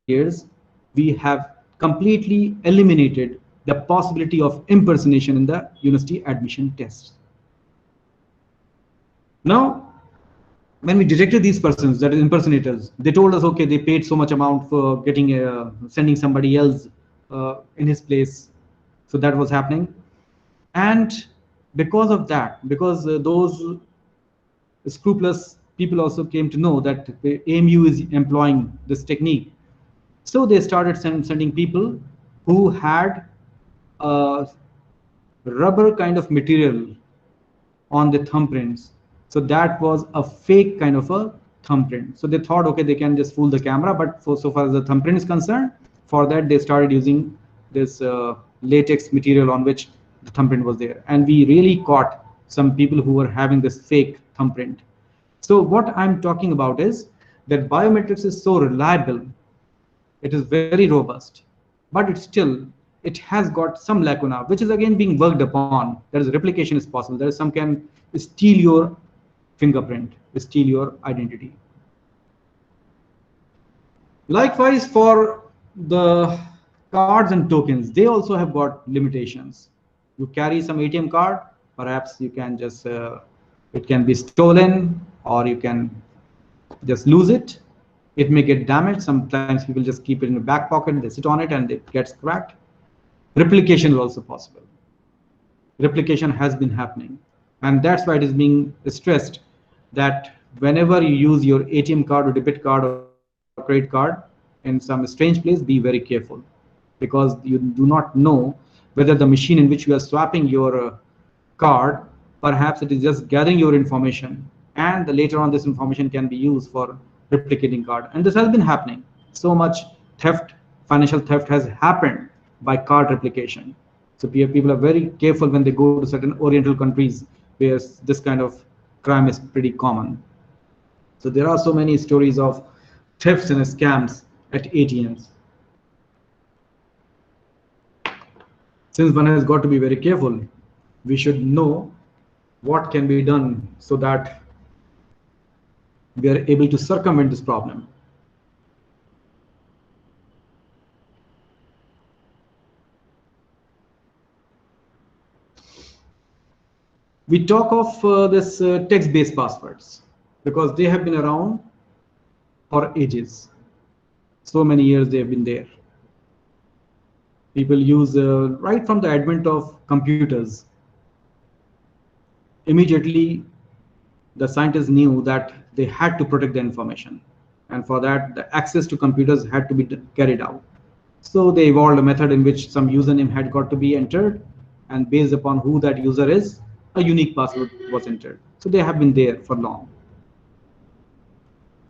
years, we have completely eliminated the possibility of impersonation in the university admission tests. Now, when we detected these persons, that is impersonators, they told us, okay, they paid so much amount for getting sending somebody else in his place. So that was happening. And because of that, because those scrupulous people also came to know that the AMU is employing this technique. So they started sending people who had a rubber kind of material on the thumbprints. So that was a fake kind of a thumbprint. So they thought, okay, they can just fool the camera, but for so far as the thumbprint is concerned, for that they started using this latex material on which the thumbprint was there. And we really caught some people who were having this fake thumbprint. So what I'm talking about is that biometrics is so reliable, it is very robust, but it has got some lacuna, which is again being worked upon. There is replication is possible. There is some can steal your fingerprint, steal your identity. Likewise, for the cards and tokens, they also have got limitations. You carry some ATM card, perhaps you can just it can be stolen, or you can just lose it. It may get damaged. Sometimes people just keep it in the back pocket, they sit on it, and it gets cracked. Replication is also possible. Replication has been happening, and that's why it is being stressed that whenever you use your ATM card or debit card or credit card in some strange place, be very careful, because you do not know whether the machine in which you are swapping your card, perhaps it is just gathering your information, and later on this information can be used for replicating card. And this has been happening. So much theft, financial theft has happened by card replication. So people are very careful when they go to certain oriental countries where this kind of crime is pretty common. So there are so many stories of thefts and scams at ATMs. Since one has got to be very careful, we should know what can be done so that we are able to circumvent this problem. We talk of this text-based passwords because they have been around for ages. So many years they have been there. People use right from the advent of computers. Immediately, the scientists knew that they had to protect the information, and for that, the access to computers had to be carried out. So they evolved a method in which some username had got to be entered, and based upon who that user is, a unique password was entered. So they have been there for long.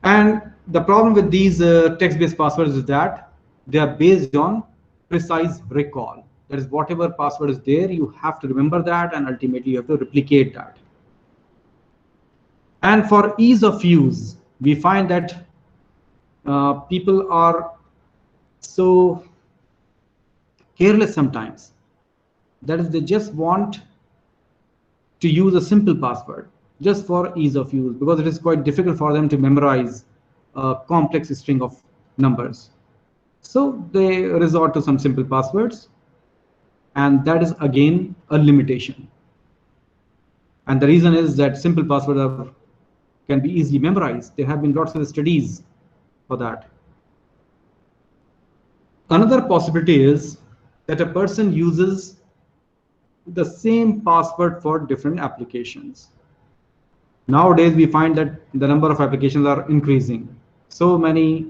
And the problem with these text-based passwords is that they are based on precise recall. That is, whatever password is there, you have to remember that, and ultimately you have to replicate that. And for ease of use, we find that people are so careless sometimes. That is, they just want to use a simple password just for ease of use, because it is quite difficult for them to memorize a complex string of numbers. So they resort to some simple passwords, and that is again a limitation. And the reason is that simple passwords can be easily memorized. There have been lots of studies for that. Another possibility is that a person uses the same password for different applications. Nowadays, we find that the number of applications are increasing. So many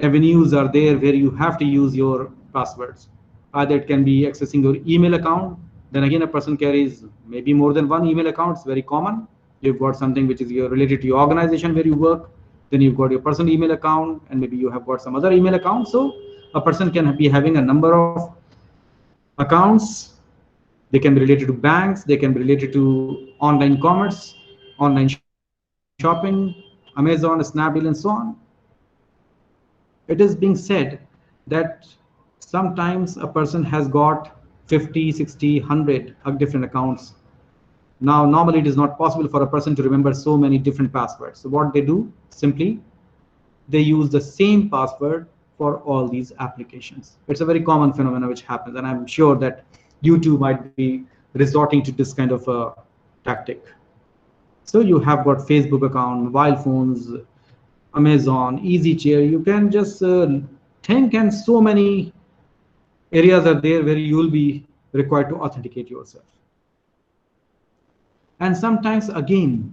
avenues are there where you have to use your passwords. Either it can be accessing your email account. Then again, a person carries maybe more than one email account. It's very common. You've got something which is related to your organization where you work. Then you've got your personal email account, and maybe you have got some other email account. So a person can be having a number of accounts. They can be related to banks. They can be related to online commerce, online shopping, Amazon, Snapdeal, and so on. It is being said that sometimes a person has got 50, 60, 100 different accounts. Now, normally it is not possible for a person to remember so many different passwords. So what they do, simply, they use the same password for all these applications. It's a very common phenomenon which happens, and I'm sure that you too might be resorting to this kind of a tactic. So you have got Facebook account, mobile phones, Amazon, easy chair. You can just think, and so many areas are there where you will be required to authenticate yourself. And sometimes again,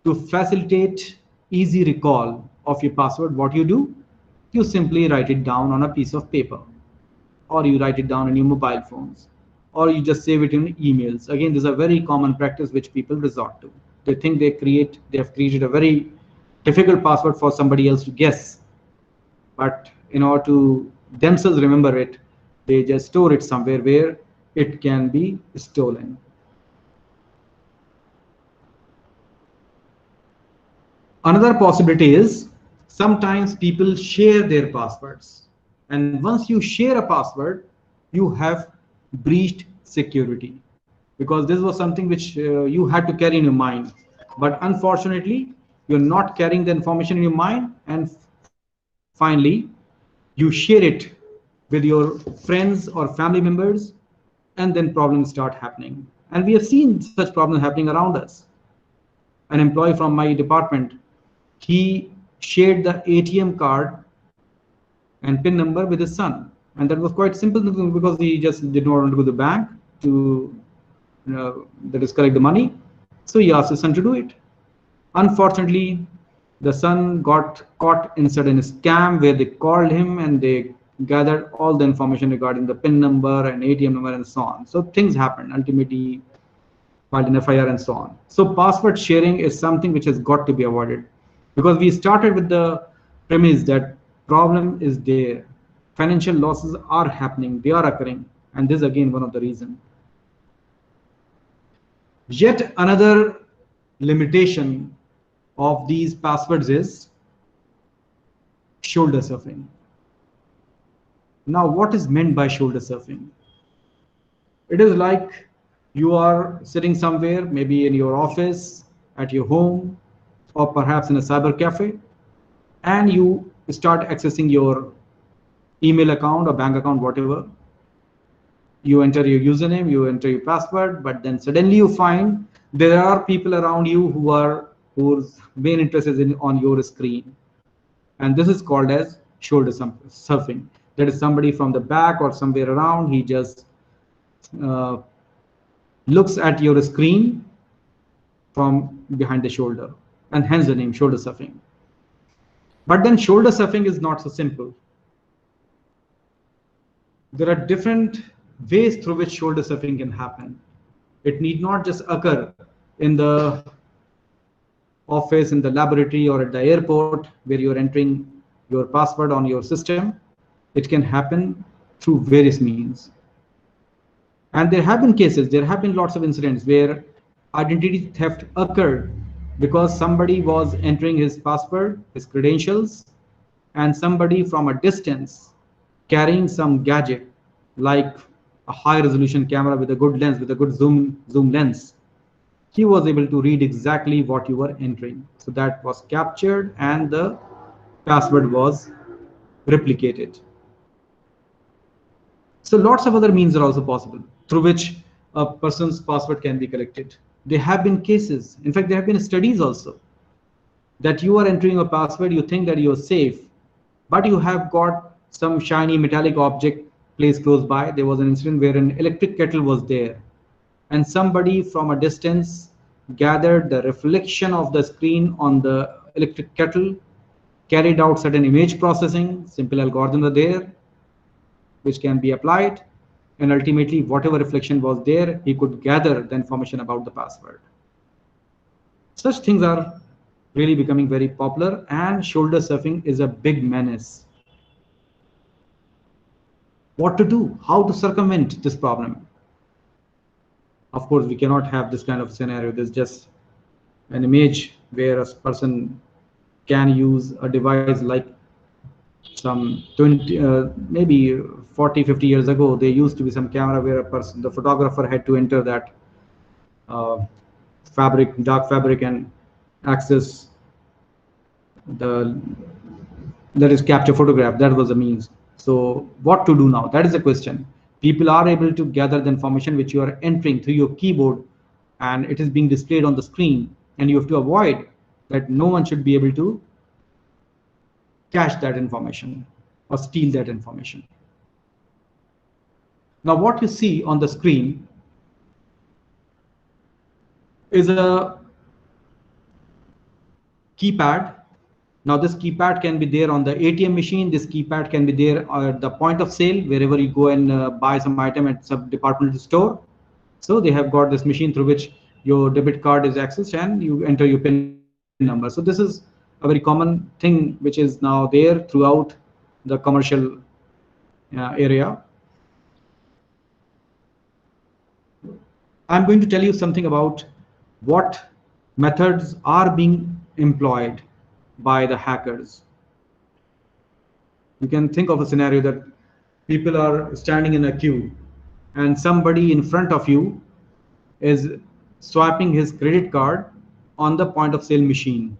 to facilitate easy recall of your password, what you do, you simply write it down on a piece of paper, or you write it down in your mobile phones, or you just save it in emails. Again, this is a very common practice which people resort to. They think they have created a very difficult password for somebody else to guess, but in order to themselves remember it, they just store it somewhere where it can be stolen. Another possibility is sometimes people share their passwords. And once you share a password, you have breached security, because this was something which you had to carry in your mind. But unfortunately, you're not carrying the information in your mind, and finally, you share it with your friends or family members, and then problems start happening. And we have seen such problems happening around us. An employee from my department, he shared the ATM card and PIN number with his son. And that was quite simple because he just did not want to go to the bank to that is collect the money. So he asked his son to do it. Unfortunately, the son got caught inside a scam where they called him and they gathered all the information regarding the PIN number and ATM number and so on. So things happened. Ultimately, filed an FIR and so on. So password sharing is something which has got to be avoided, because we started with the premise that problem is there. Financial losses are happening, they are occurring, and this is again one of the reasons. Yet another limitation of these passwords is shoulder surfing. Now, what is meant by shoulder surfing? It is like you are sitting somewhere, maybe in your office, at your home, or perhaps in a cyber cafe, and you start accessing your email account or bank account, whatever. You enter your username, you enter your password, but then suddenly you find there are people around you whose main interest is on your screen. And this is called as shoulder surfing. That is somebody from the back or somewhere around, he just uh, looks at your screen from behind the shoulder, and hence the name shoulder surfing. But then shoulder surfing is not so simple. There are different ways through which shoulder surfing can happen. It need not just occur in the office, in the laboratory, or at the airport where you're entering your password on your system. It can happen through various means. And there have been cases, there have been lots of incidents where identity theft occurred because somebody was entering his password, his credentials, and somebody from a distance carrying some gadget like a high resolution camera with a good lens, with a good zoom lens, he was able to read exactly what you were entering. So that was captured and the password was replicated. So lots of other means are also possible through which a person's password can be collected. There have been cases, in fact, there have been studies also, that you are entering a password, you think that you're safe, but you have got some shiny metallic object placed close by. There was an incident where an electric kettle was there, and somebody from a distance gathered the reflection of the screen on the electric kettle, carried out certain image processing, simple algorithms are there, which can be applied, and ultimately whatever reflection was there, he could gather the information about the password. Such things are really becoming very popular, and shoulder surfing is a big menace. What to do? How to circumvent this problem? Of course, we cannot have this kind of scenario. There's just an image where a person can use a device like some 20, maybe 40, 50 years ago, there used to be some camera where the photographer had to enter that dark fabric, and access that is capture photograph. That was the means. So what to do now? That is the question. People are able to gather the information which you are entering through your keyboard, and it is being displayed on the screen. and you have to avoid that no one should be able to cache that information or steal that information. Now what you see on the screen is a keypad. Now this keypad can be there on the ATM machine. This keypad can be there at the point of sale, wherever you go and buy some item at some departmental store. So they have got this machine through which your debit card is accessed and you enter your PIN number. So this is a very common thing which is now there throughout the commercial area. I'm going to tell you something about what methods are being employed by the hackers. You can think of a scenario that people are standing in a queue and somebody in front of you is swiping his credit card on the point of sale machine.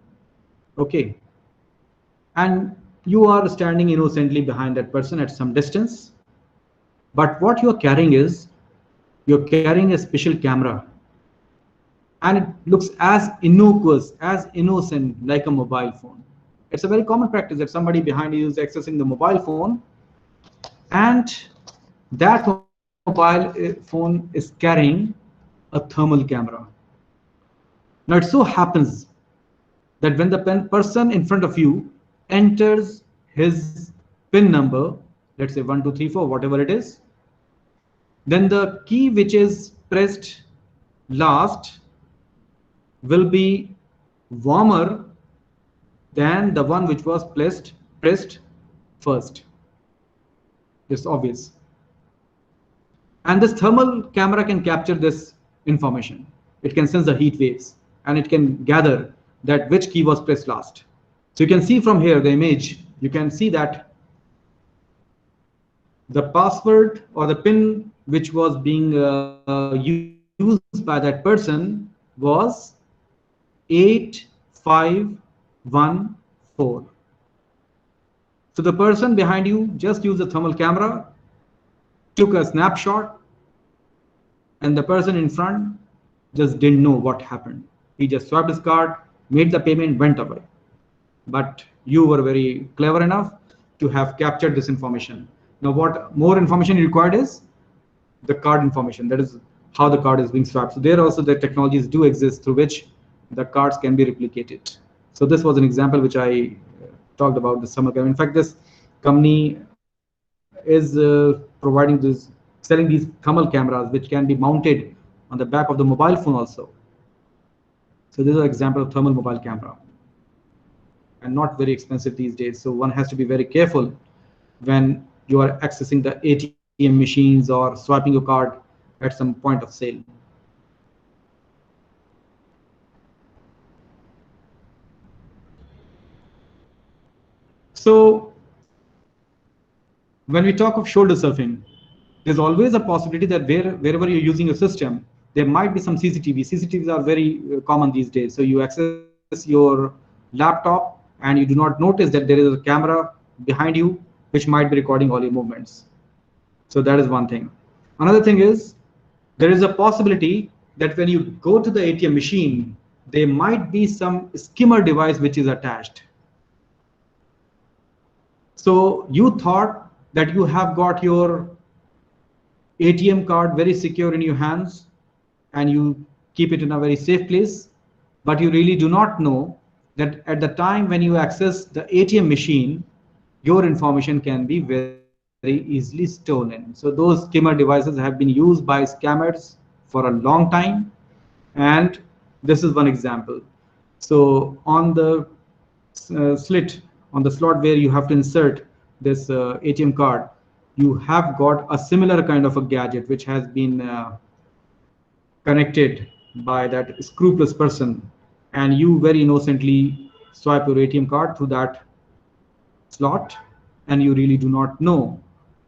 Okay. And you are standing innocently behind that person at some distance. But what you're carrying is, you're carrying a special camera. And it looks as innocuous, as innocent, like a mobile phone. It's a very common practice that somebody behind you is accessing the mobile phone, and that mobile phone is carrying a thermal camera. Now it so happens that when the person in front of you enters his PIN number, let's say 1234, whatever it is, then the key which is pressed last will be warmer than the one which was pressed first. It's obvious. And this thermal camera can capture this information. It can sense the heat waves and it can gather that which key was pressed last. So you can see from here the image, you can see that the password or the PIN which was being used by that person was 8514. So the person behind you just used the thermal camera, took a snapshot, and the person in front just didn't know what happened. He just swiped his card, made the payment, went away. But you were very clever enough to have captured this information. Now what more information required is the card information. That is how the card is being swiped. So there also the technologies do exist through which the cards can be replicated. So this was an example which I talked about the summer camera. In fact, this company is providing this, selling these thermal cameras which can be mounted on the back of the mobile phone also. So this is an example of thermal mobile camera, and not very expensive these days. So one has to be very careful when you are accessing the ATM machines or swiping your card at some point of sale. So when we talk of shoulder surfing, there's always a possibility that wherever you're using a system, there might be some CCTV. CCTVs are very common these days. So you access your laptop and you do not notice that there is a camera behind you which might be recording all your movements. So that is one thing. Another thing is, there is a possibility that when you go to the ATM machine, there might be some skimmer device which is attached. So you thought that you have got your ATM card very secure in your hands and you keep it in a very safe place, but you really do not know that at the time when you access the ATM machine, your information can be very easily stolen. So those skimmer devices have been used by scammers for a long time, and this is one example. So on the slit, on the slot where you have to insert this ATM card, you have got a similar kind of a gadget which has been connected by that scrupulous person, and you very innocently swipe your ATM card through that slot, and you really do not know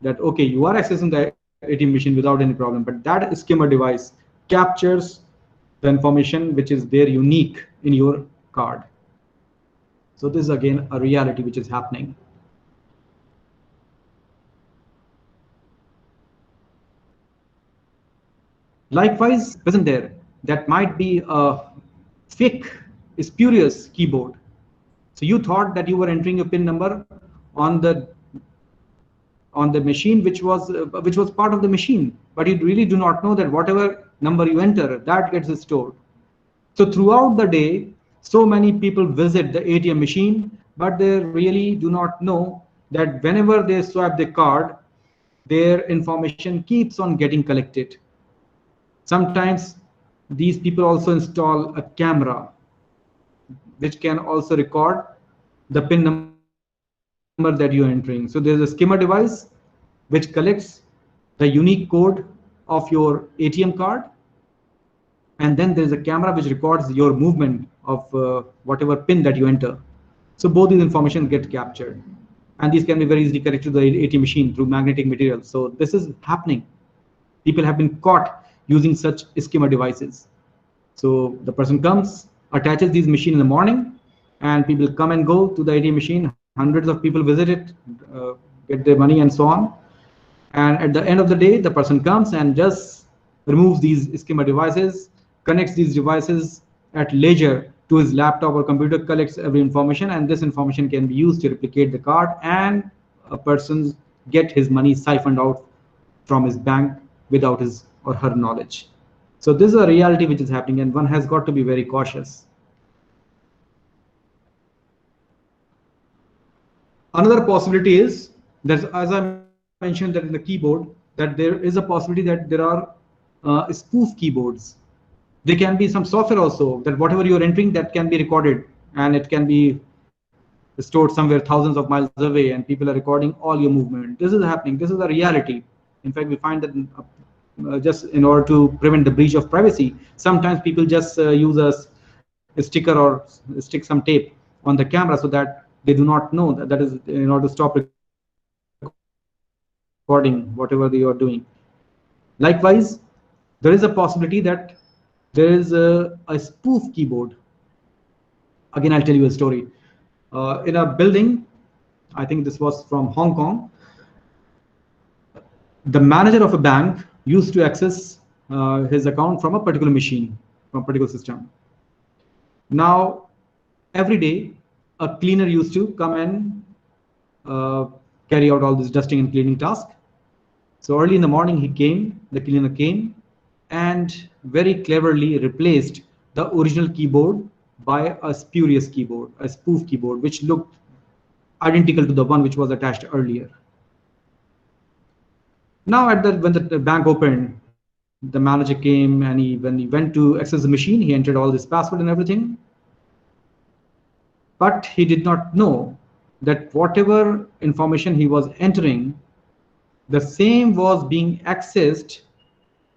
that, okay, you are accessing the ATM machine without any problem, but that skimmer device captures the information which is there unique in your card. So this is again a reality which is happening. Likewise, isn't there, that might be a fake, spurious keyboard. So you thought that you were entering a PIN number on the machine which was part of the machine, but you really do not know that whatever number you enter, that gets stored. So throughout the day, so many people visit the ATM machine, but they really do not know that whenever they swipe the card, their information keeps on getting collected. Sometimes these people also install a camera which can also record the PIN number that you're entering. So there's a skimmer device which collects the unique code of your ATM card, and then there's a camera which records your movement of whatever PIN that you enter. So both these information get captured, and these can be very easily connected to the ATM machine through magnetic material. So this is happening. People have been caught using such skimmer devices. So the person comes, attaches these machine in the morning, and people come and go to the ATM machine. Hundreds of people visit it, get their money and so on. And at the end of the day, the person comes and just removes these skimmer devices, connects these devices at leisure to his laptop or computer, collects every information, and this information can be used to replicate the card, and a person get his money siphoned out from his bank without his or her knowledge. So this is a reality which is happening, and one has got to be very cautious. Another possibility is that, as I mentioned that in the keyboard, that there is a possibility that there are spoof keyboards. There can be some software also that whatever you're entering, that can be recorded, and it can be stored somewhere thousands of miles away, and people are recording all your movement. This is happening. This is a reality. In fact, we find that just in order to prevent the breach of privacy, sometimes people just use a sticker or stick some tape on the camera so that they do not know that is in order to stop recording whatever they are doing. Likewise, there is a possibility that there is a spoof keyboard. Again, I'll tell you a story. In a building, I think this was from Hong Kong, the manager of a bank used to access his account from a particular machine, from a particular system. Now, every day, a cleaner used to come and carry out all this dusting and cleaning task. So early in the morning, the cleaner came, and very cleverly replaced the original keyboard by a spurious keyboard, a spoof keyboard, which looked identical to the one which was attached earlier. Now, when the bank opened, the manager came, and when he went to access the machine, he entered all this password and everything. But he did not know that whatever information he was entering, the same was being accessed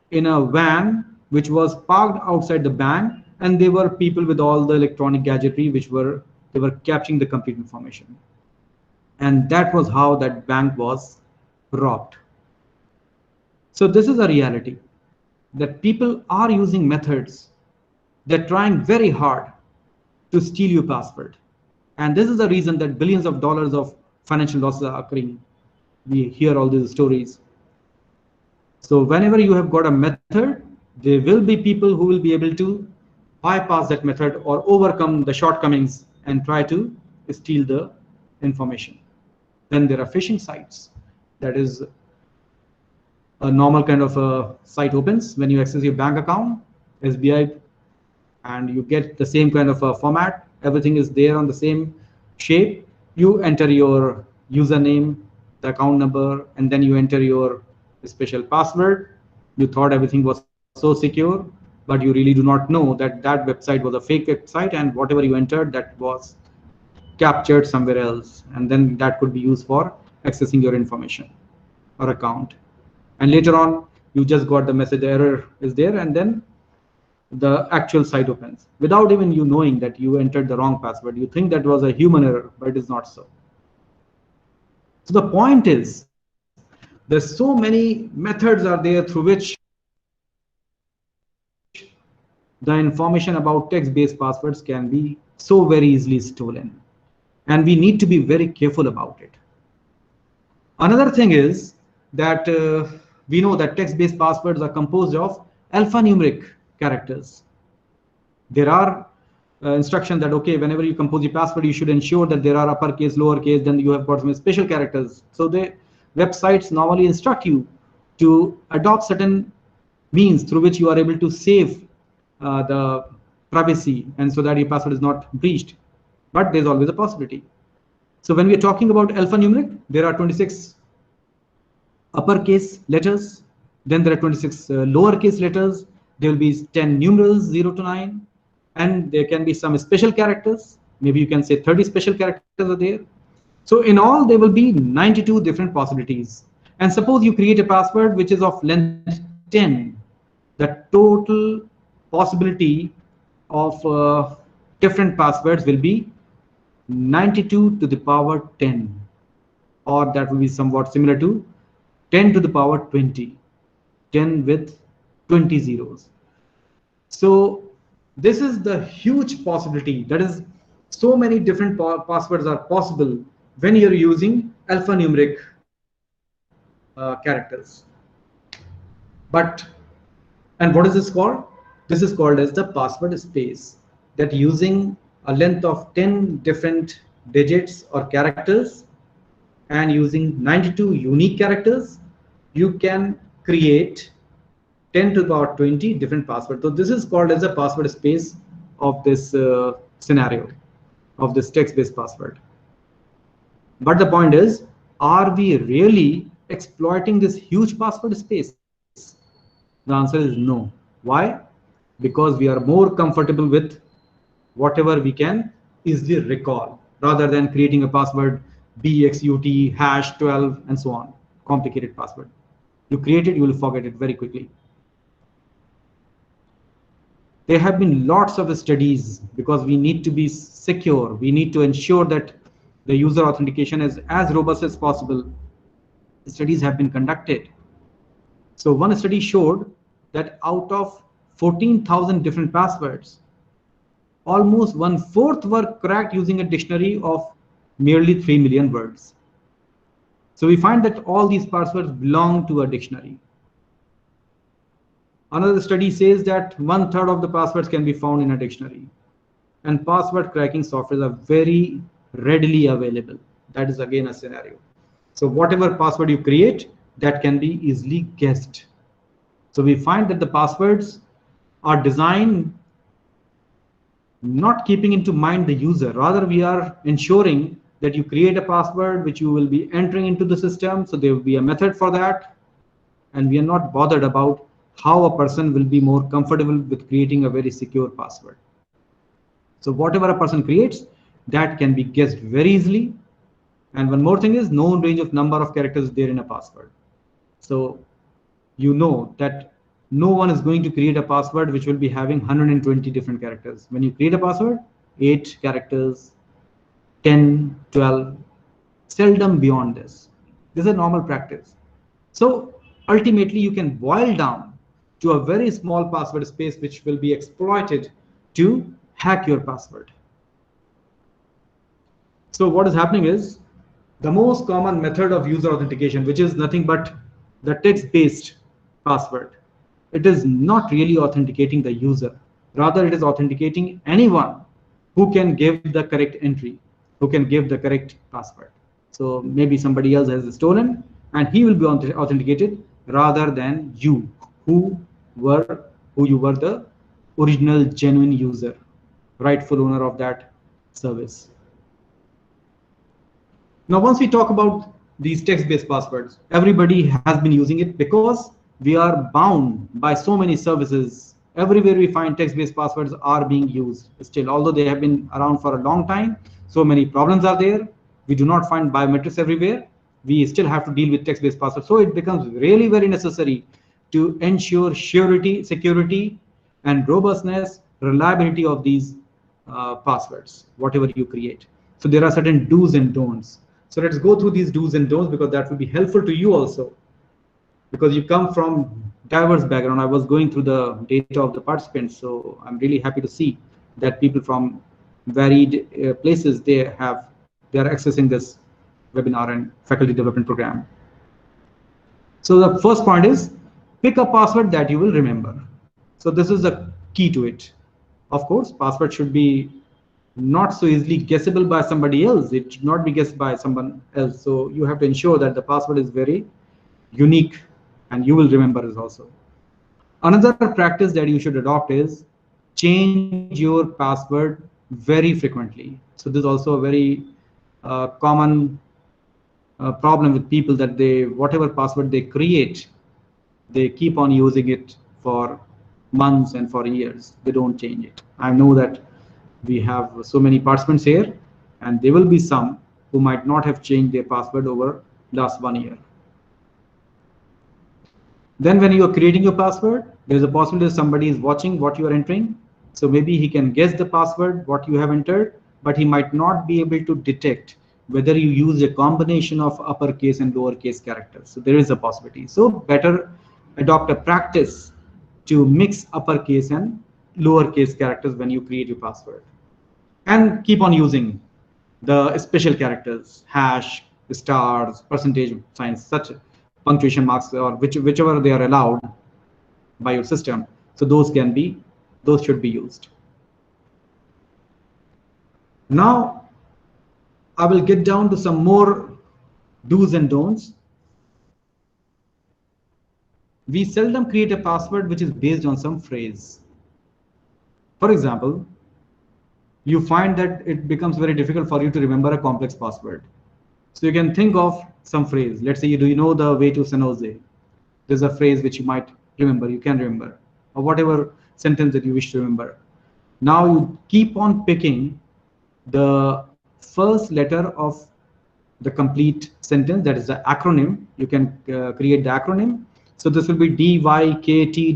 in a van which was parked outside the bank, and there were people with all the electronic gadgetry they were capturing the complete information. And that was how that bank was robbed. So this is a reality, that people are using methods. They're trying very hard to steal your password. And this is the reason that billions of dollars of financial losses are occurring. We hear all these stories. So whenever you have got a method, there will be people who will be able to bypass that method or overcome the shortcomings and try to steal the information. Then there are phishing sites. That is a normal kind of a site opens when you access your bank account, SBI, and you get the same kind of a format. Everything is there on the same shape. You enter your username, the account number, and then you enter your special password. You thought everything was so secure, but you really do not know that that website was a fake website, and whatever you entered, that was captured somewhere else, and then that could be used for accessing your information or account. And later on, you just got the message, the error is there, and then the actual site opens without even you knowing that you entered the wrong password. You think that was a human error, but it is not so. So the point is, there's so many methods are there through which the information about text-based passwords can be so very easily stolen. And we need to be very careful about it. Another thing is that we know that text-based passwords are composed of alphanumeric characters. There are instruction that, okay, whenever you compose your password, you should ensure that there are uppercase, lowercase, then you have got some special characters. So the websites normally instruct you to adopt certain means through which you are able to save the privacy, and so that your password is not breached. But there's always a possibility. So when we are talking about alphanumeric, there are 26 uppercase letters, then there are 26 lowercase letters, there will be 10 numerals 0 to 9, and there can be some special characters. Maybe you can say 30 special characters are there. So in all, there will be 92 different possibilities. And suppose you create a password which is of length 10, the total possibility of different passwords will be 92 to the power 10, or that will be somewhat similar to 10 to the power 20, 10 with 20 zeros. So this is the huge possibility. That is, so many different passwords are possible when you're using alphanumeric characters. But, and what is this called? This is called as the password space, that using a length of 10 different digits or characters and using 92 unique characters, you can create 10 to the power 20 different passwords. So this is called as a password space of this scenario, of this text-based password. But the point is, are we really exploiting this huge password space? The answer is no. Why? Because we are more comfortable with whatever we can easily recall, rather than creating a password bxut hash 12 and so on, complicated password. You create it, you will forget it very quickly. There have been lots of studies, because we need to be secure. We need to ensure that the user authentication is as robust as possible. Studies have been conducted. So one study showed that out of 14,000 different passwords, almost 1/4 were cracked using a dictionary of merely 3 million words. So we find that all these passwords belong to a dictionary. Another study says that 1/3 of the passwords can be found in a dictionary. And password cracking software are very readily available. That is again a scenario. So whatever password you create, that can be easily guessed. So we find that the passwords are designed not keeping into mind the user. Rather, we are ensuring that you create a password which you will be entering into the system. So there will be a method for that. And we are not bothered about how a person will be more comfortable with creating a very secure password. So whatever a person creates, that can be guessed very easily. And one more thing is, known range of number of characters there in a password. So you know that no one is going to create a password which will be having 120 different characters. When you create a password, 8 characters, 10, 12, seldom beyond this. This is a normal practice. So ultimately, you can boil down to a very small password space which will be exploited to hack your password. So what is happening is, the most common method of user authentication, which is nothing but the text-based password, it is not really authenticating the user. Rather, it is authenticating anyone who can give the correct entry, who can give the correct password. So maybe somebody else has stolen, and he will be authenticated rather than you, who you were the original genuine user, rightful owner of that service. Now, once we talk about these text-based passwords, everybody has been using it because we are bound by so many services. Everywhere we find text-based passwords are being used still, although they have been around for a long time. So many problems are there. We do not find biometrics everywhere. We still have to deal with text-based passwords. So it becomes really very necessary to ensure surety, security, and robustness, reliability of these passwords, whatever you create. So there are certain do's and don'ts. So let's go through these do's and don'ts, because that will be helpful to you also, because you come from diverse background. I was going through the data of the participants, so I'm really happy to see that people from varied places, they are accessing this webinar and faculty development program. So the first point is, pick a password that you will remember. So this is the key to it. Of course, password should be not so easily guessable by somebody else. It should not be guessed by someone else. So you have to ensure that the password is very unique and you will remember it also. Another practice that you should adopt is change your password very frequently. So this is also a very common problem with people, that they, whatever password they create, they keep on using it for months and for years. They don't change it. I know that we have so many participants here, and there will be some who might not have changed their password over last 1 year. Then when you are creating your password, there's a possibility that somebody is watching what you are entering. So maybe he can guess the password, what you have entered, but he might not be able to detect whether you use a combination of uppercase and lowercase characters. So there is a possibility. So better adopt a practice to mix uppercase and lowercase characters when you create your password. And keep on using the special characters, hash, stars, percentage signs, such punctuation marks, or whichever they are allowed by your system. So those should be used. Now I will get down to some more do's and don'ts. We seldom create a password which is based on some phrase. For example, you find that it becomes very difficult for you to remember a complex password. So you can think of some phrase. Let's say, do you know the way to San Jose? There's a phrase which you might remember, you can remember, or whatever sentence that you wish to remember. Now you keep on picking the first letter of the complete sentence, that is the acronym. You can create the acronym. So this will be DYKTWTSJ.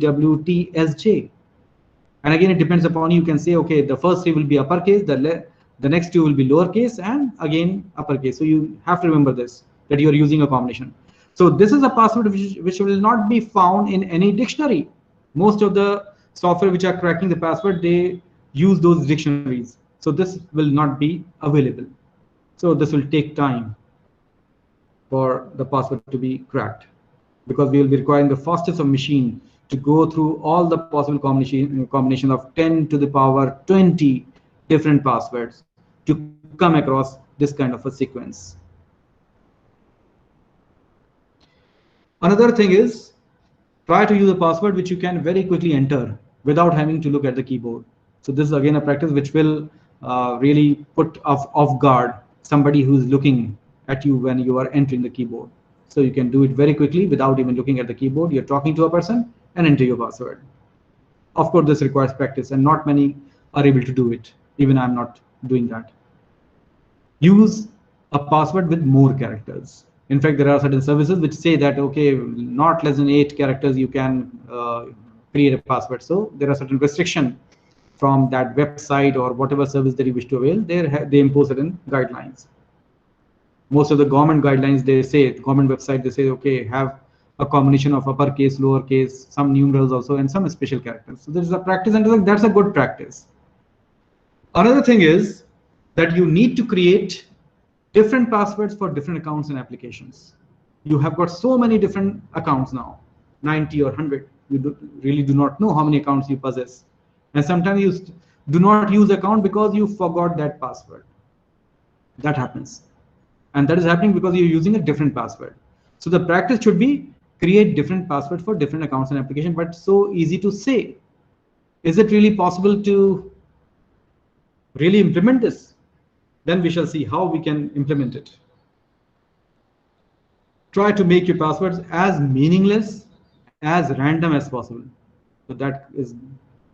And again, it depends upon you. You can say, okay, the first three will be uppercase, the next two will be lowercase, and again uppercase. So you have to remember this, that you are using a combination. So this is a password which will not be found in any dictionary. Most of the software which are cracking the password, they use those dictionaries. So this will not be available. So this will take time for the password to be cracked, because we will be requiring the fastest of machine to go through all the possible combination of 10 to the power 20 different passwords to come across this kind of a sequence. Another thing is, try to use a password which you can very quickly enter without having to look at the keyboard. So this is again a practice which will really put off guard somebody who's looking at you when you are entering the keyboard. So you can do it very quickly without even looking at the keyboard. You're talking to a person and enter your password. Of course, this requires practice, and not many are able to do it. Even I'm not doing that. Use a password with more characters. In fact, there are certain services which say that, okay, not less than 8 characters you can create a password. So there are certain restrictions from that website or whatever service that you wish to avail. They impose certain guidelines. Most of the government guidelines, they say, government website, they say, okay, have a combination of uppercase, lowercase, some numerals also, and some special characters. So there's a practice, and that's a good practice. Another thing is that you need to create different passwords for different accounts and applications. You have got so many different accounts now, 90 or 100. You really do not know how many accounts you possess. And sometimes you do not use account because you forgot that password. That happens. And that is happening because you're using a different password. So the practice should be create different passwords for different accounts and applications, but so easy to say. Is it really possible to really implement this? Then we shall see how we can implement it. Try to make your passwords as meaningless, as random as possible. So that is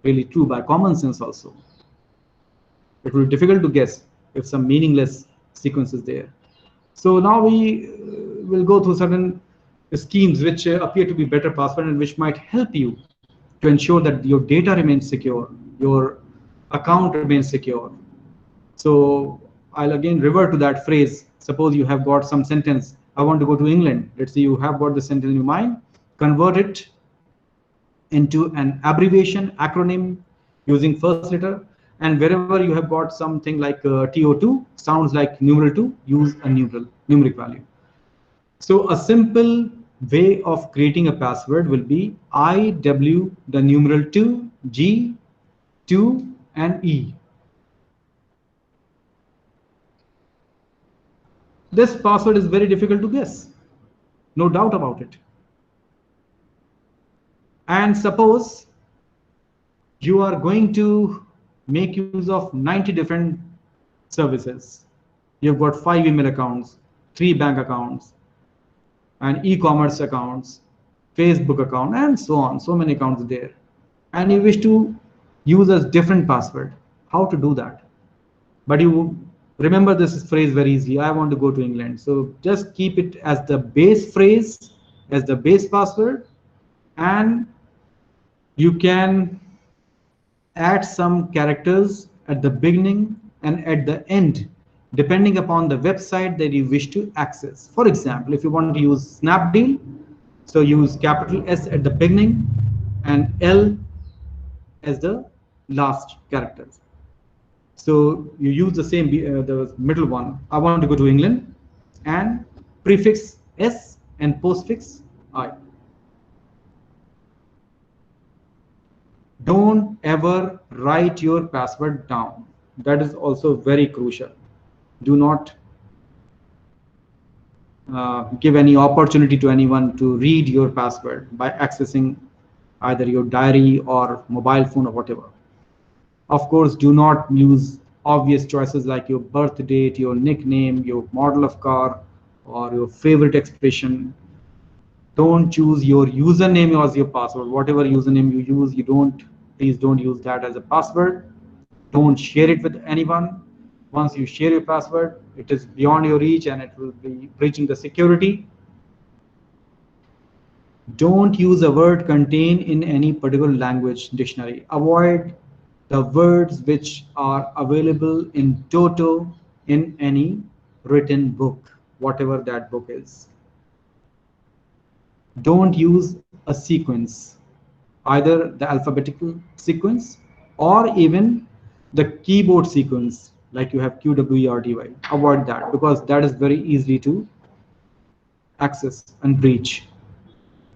really true by common sense also. It will be difficult to guess if some meaningless sequence is there. So now we will go through certain schemes which appear to be better password and which might help you to ensure that your data remains secure, your account remains secure. So I'll again revert to that phrase. Suppose you have got some sentence, I want to go to England. Let's say you have got the sentence in your mind, convert it into an abbreviation, acronym using first letter, and wherever you have got something like TO2 sounds like numeral 2, use a numeric value. So a simple way of creating a password will be IW the numeral 2 G 2 and E. This password is very difficult to guess, no doubt about it. And suppose you are going to make use of 90 different services. You've got 5 email accounts, 3 bank accounts, and e-commerce accounts, Facebook account, and so on. So many accounts there. And you wish to use a different password. How to do that? But you remember this phrase very easily. I want to go to England. So just keep it as the base phrase, as the base password, and you can add some characters at the beginning and at the end, depending upon the website that you wish to access. For example, if you want to use Snapdeal, so use capital S at the beginning and L as the last characters. So you use the same, the middle one. I want to go to England, and prefix S and postfix I. Don't ever write your password down. That is also very crucial. Do not give any opportunity to anyone to read your password by accessing either your diary or mobile phone or whatever. Of course, do not use obvious choices like your birth date, your nickname, your model of car, or your favorite expression. Don't choose your username as your password. Whatever username you use, please don't use that as a password. Don't share it with anyone. Once you share your password, it is beyond your reach and it will be breaching the security. Don't use a word contained in any particular language dictionary. Avoid the words which are available in toto in any written book, whatever that book is. Don't use a sequence, either the alphabetical sequence or even the keyboard sequence, like you have QWERTY. Avoid that because that is very easy to access and breach.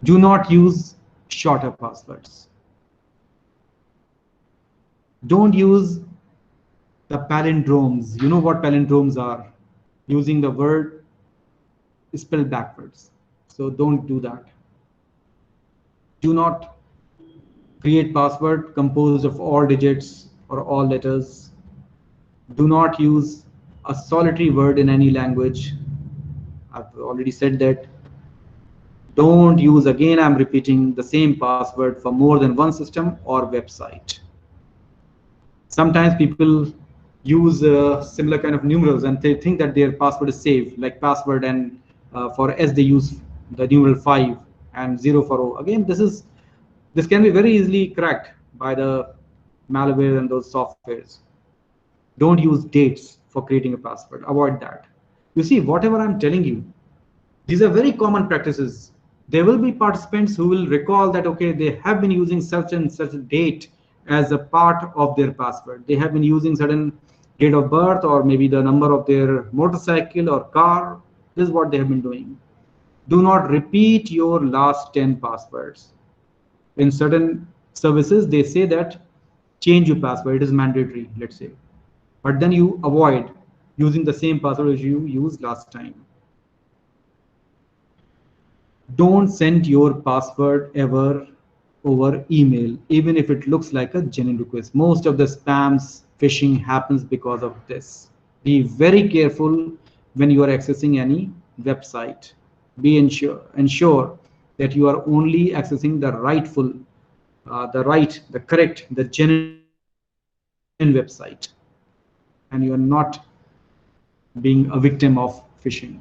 Do not use shorter passwords. Don't use the palindromes. You know what palindromes are? Using the word spelled backwards. So don't do that. Do not create password composed of all digits or all letters. Do not use a solitary word in any language. I've already said that. Don't use, again I'm repeating, the same password for more than one system or website. Sometimes people use similar kind of numerals and they think that their password is safe, like password, and for S they use the numeral 5 and 0 for O. Again, this can be very easily cracked by the malware and those softwares. Don't use dates for creating a password. Avoid that. You see, whatever I'm telling you, these are very common practices. There will be participants who will recall that, okay, they have been using such and such a date as a part of their password. They have been using certain date of birth or maybe the number of their motorcycle or car. This is what they have been doing. Do not repeat your last 10 passwords. In certain services, they say that change your password. It is mandatory, let's say. But then you avoid using the same password as you used last time. Don't send your password ever over email, even if it looks like a genuine request. Most of the spams, phishing happens because of this. Be very careful when you are accessing any website. Ensure that you are only accessing the rightful, the correct, the genuine website, and you are not being a victim of phishing.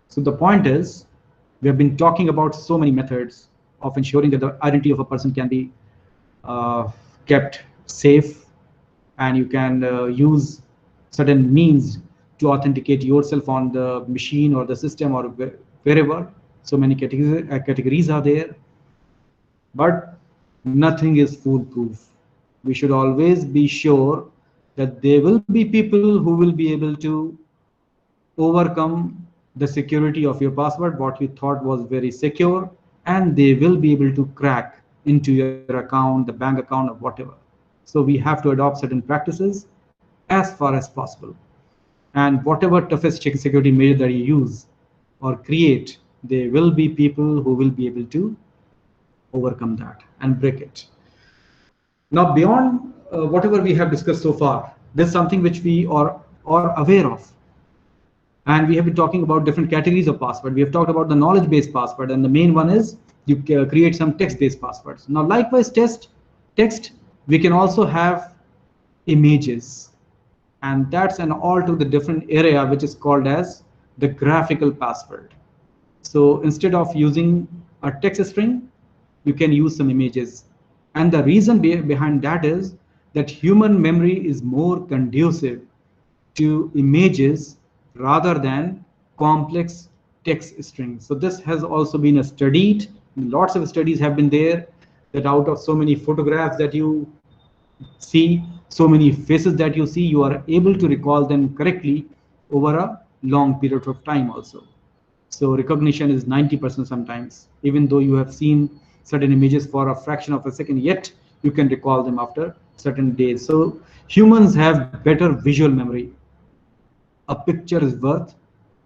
So the point is, we have been talking about so many methods of ensuring that the identity of a person can be kept safe, and you can use certain means to authenticate yourself on the machine or the system or wherever. So many categories are there, but nothing is foolproof. We should always be sure that there will be people who will be able to overcome the security of your password, what you thought was very secure, and they will be able to crack into your account, the bank account, or whatever. So we have to adopt certain practices as far as possible. And whatever toughest security measure that you use or create, there will be people who will be able to overcome that and break it. Now, beyond whatever we have discussed so far, there's something which we are aware of. And we have been talking about different categories of password. We have talked about the knowledge-based password, and the main one is you create some text-based passwords. Now, likewise, text, we can also have images, and that's an altogether different area which is called as the graphical password. So instead of using a text string, you can use some images. And the reason behind that is that human memory is more conducive to images rather than complex text strings. So this has also been studied. Lots of studies have been there that out of so many photographs that you see, so many faces that you see, you are able to recall them correctly over a long period of time also. So recognition is 90% sometimes, even though you have seen certain images for a fraction of a second, yet you can recall them after certain days. So humans have better visual memory. A picture is worth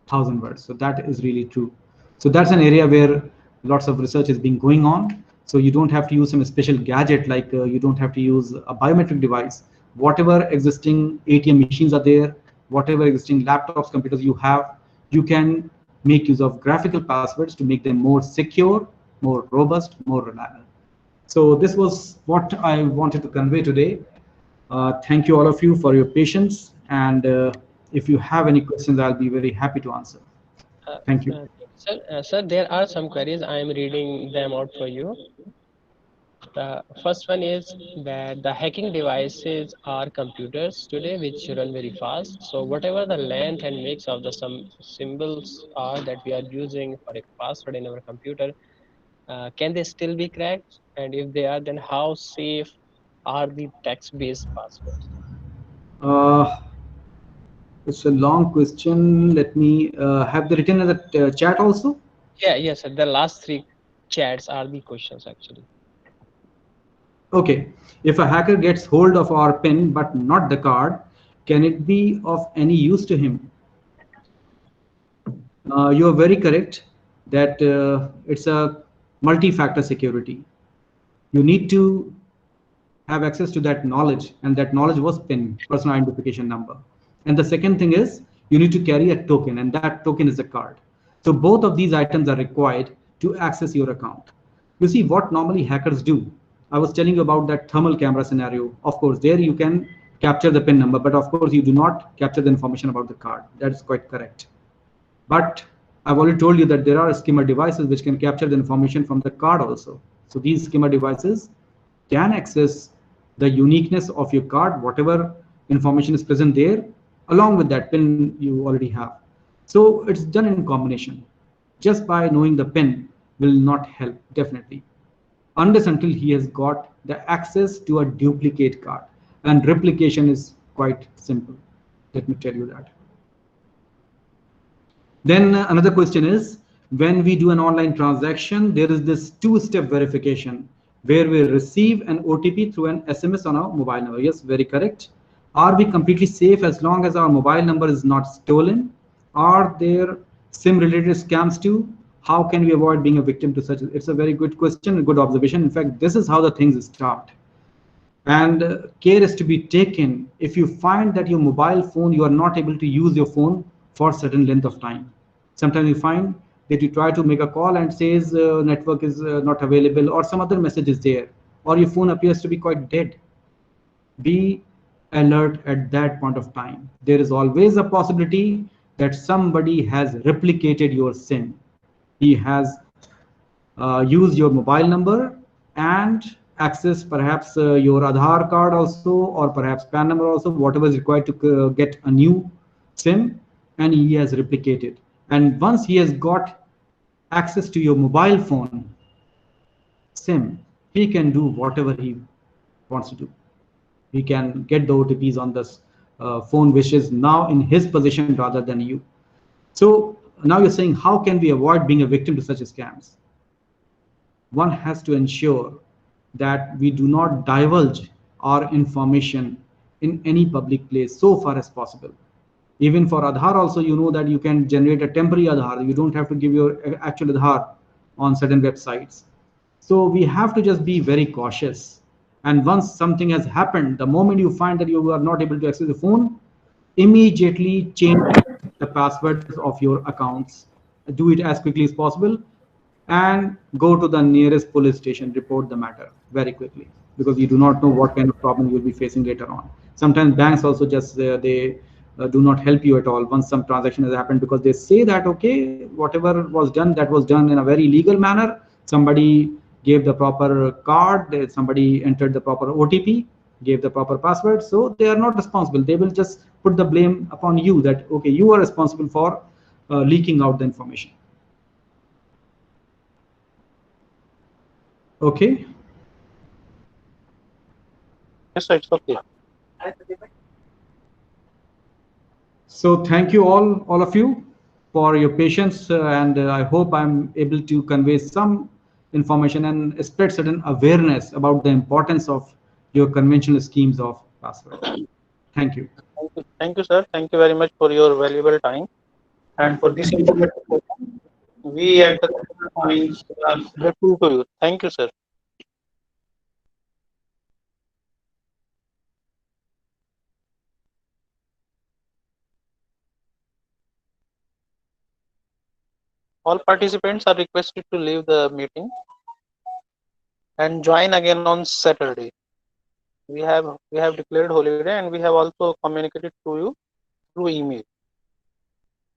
1,000 words. So that is really true. So that's an area where lots of research is being going on. So you don't have to use some special gadget, like you don't have to use a biometric device. Whatever existing ATM machines are there, whatever existing laptops, computers you have, you can make use of graphical passwords to make them more secure, more robust, more reliable. So this was what I wanted to convey today. Thank you all of you for your patience, and if you have any questions, I'll be very happy to answer. Thank you. Sir, there are some queries. I am reading them out for you. The first one is that the hacking devices are computers today which run very fast. So whatever the length and mix of the some symbols are that we are using for a password in our computer, can they still be cracked? And if they are, then how safe are the text-based passwords? Uh, it's a long question. Let me have the written in the chat also. Yeah, yes, sir. The last three chats are the questions actually. Okay. If a hacker gets hold of our PIN but not the card, can it be of any use to him? You are very correct that it's a multi-factor security. You need to have access to that knowledge, and that knowledge was PIN, personal identification number. And the second thing is you need to carry a token, and that token is a card. So both of these items are required to access your account. You see what normally hackers do. I was telling you about that thermal camera scenario. Of course, there you can capture the PIN number, but of course you do not capture the information about the card. That is quite correct. But I've already told you that there are skimmer devices which can capture the information from the card also. So these skimmer devices can access the uniqueness of your card, whatever information is present there, along with that PIN you already have. So it's done in combination. Just by knowing the PIN will not help, definitely, unless until he has got the access to a duplicate card. And replication is quite simple. Let me tell you that. Then another question is, when we do an online transaction, there is this two-step verification where we receive an OTP through an SMS on our mobile number. Yes, very correct. Are we completely safe as long as our mobile number is not stolen? Are there SIM-related scams too? How can we avoid being a victim to such? It's a very good question, a good observation. In fact, this is how the things start. And care is to be taken if you find that your mobile phone, you are not able to use your phone for a certain length of time. Sometimes you find that you try to make a call and says network is not available, or some other message is there, or your phone appears to be quite dead. Be alert at that point of time. There is always a possibility that somebody has replicated your SIM. He has use your mobile number and access perhaps your Aadhaar card also, or perhaps PAN number also, whatever is required to get a new SIM, and he has replicated. And once he has got access to your mobile phone SIM, he can do whatever he wants to do. He can get the OTPs on this phone, which is now in his possession rather than you. So now you're saying, how can we avoid being a victim to such scams? One has to ensure that we do not divulge our information in any public place so far as possible. Even for Aadhaar also, you know that you can generate a temporary Aadhaar. You don't have to give your actual Aadhaar on certain websites. So we have to just be very cautious. And once something has happened, the moment you find that you are not able to access the phone, immediately change the passwords of your accounts. Do it as quickly as possible and go to the nearest police station, report the matter very quickly, because you do not know what kind of problem you'll be facing later on. Sometimes banks also just they do not help you at all once some transaction has happened, because they say that okay, whatever was done, that was done in a very legal manner. Somebody gave the proper card, somebody entered the proper OTP, gave the proper password, so they are not responsible. They will just put the blame upon you that okay, you are responsible for leaking out the information. Okay. Yes, sir, it's okay. So thank you all of you, for your patience, and I hope I'm able to convey some information and spread certain awareness about the importance of your conventional schemes of password. Thank you. Thank you, sir. Thank you very much for your valuable time and for this information session. We at the point are grateful to you. Thank you, sir. All participants are requested to leave the meeting and join again on Saturday. We have declared holiday and we have also communicated to you through email.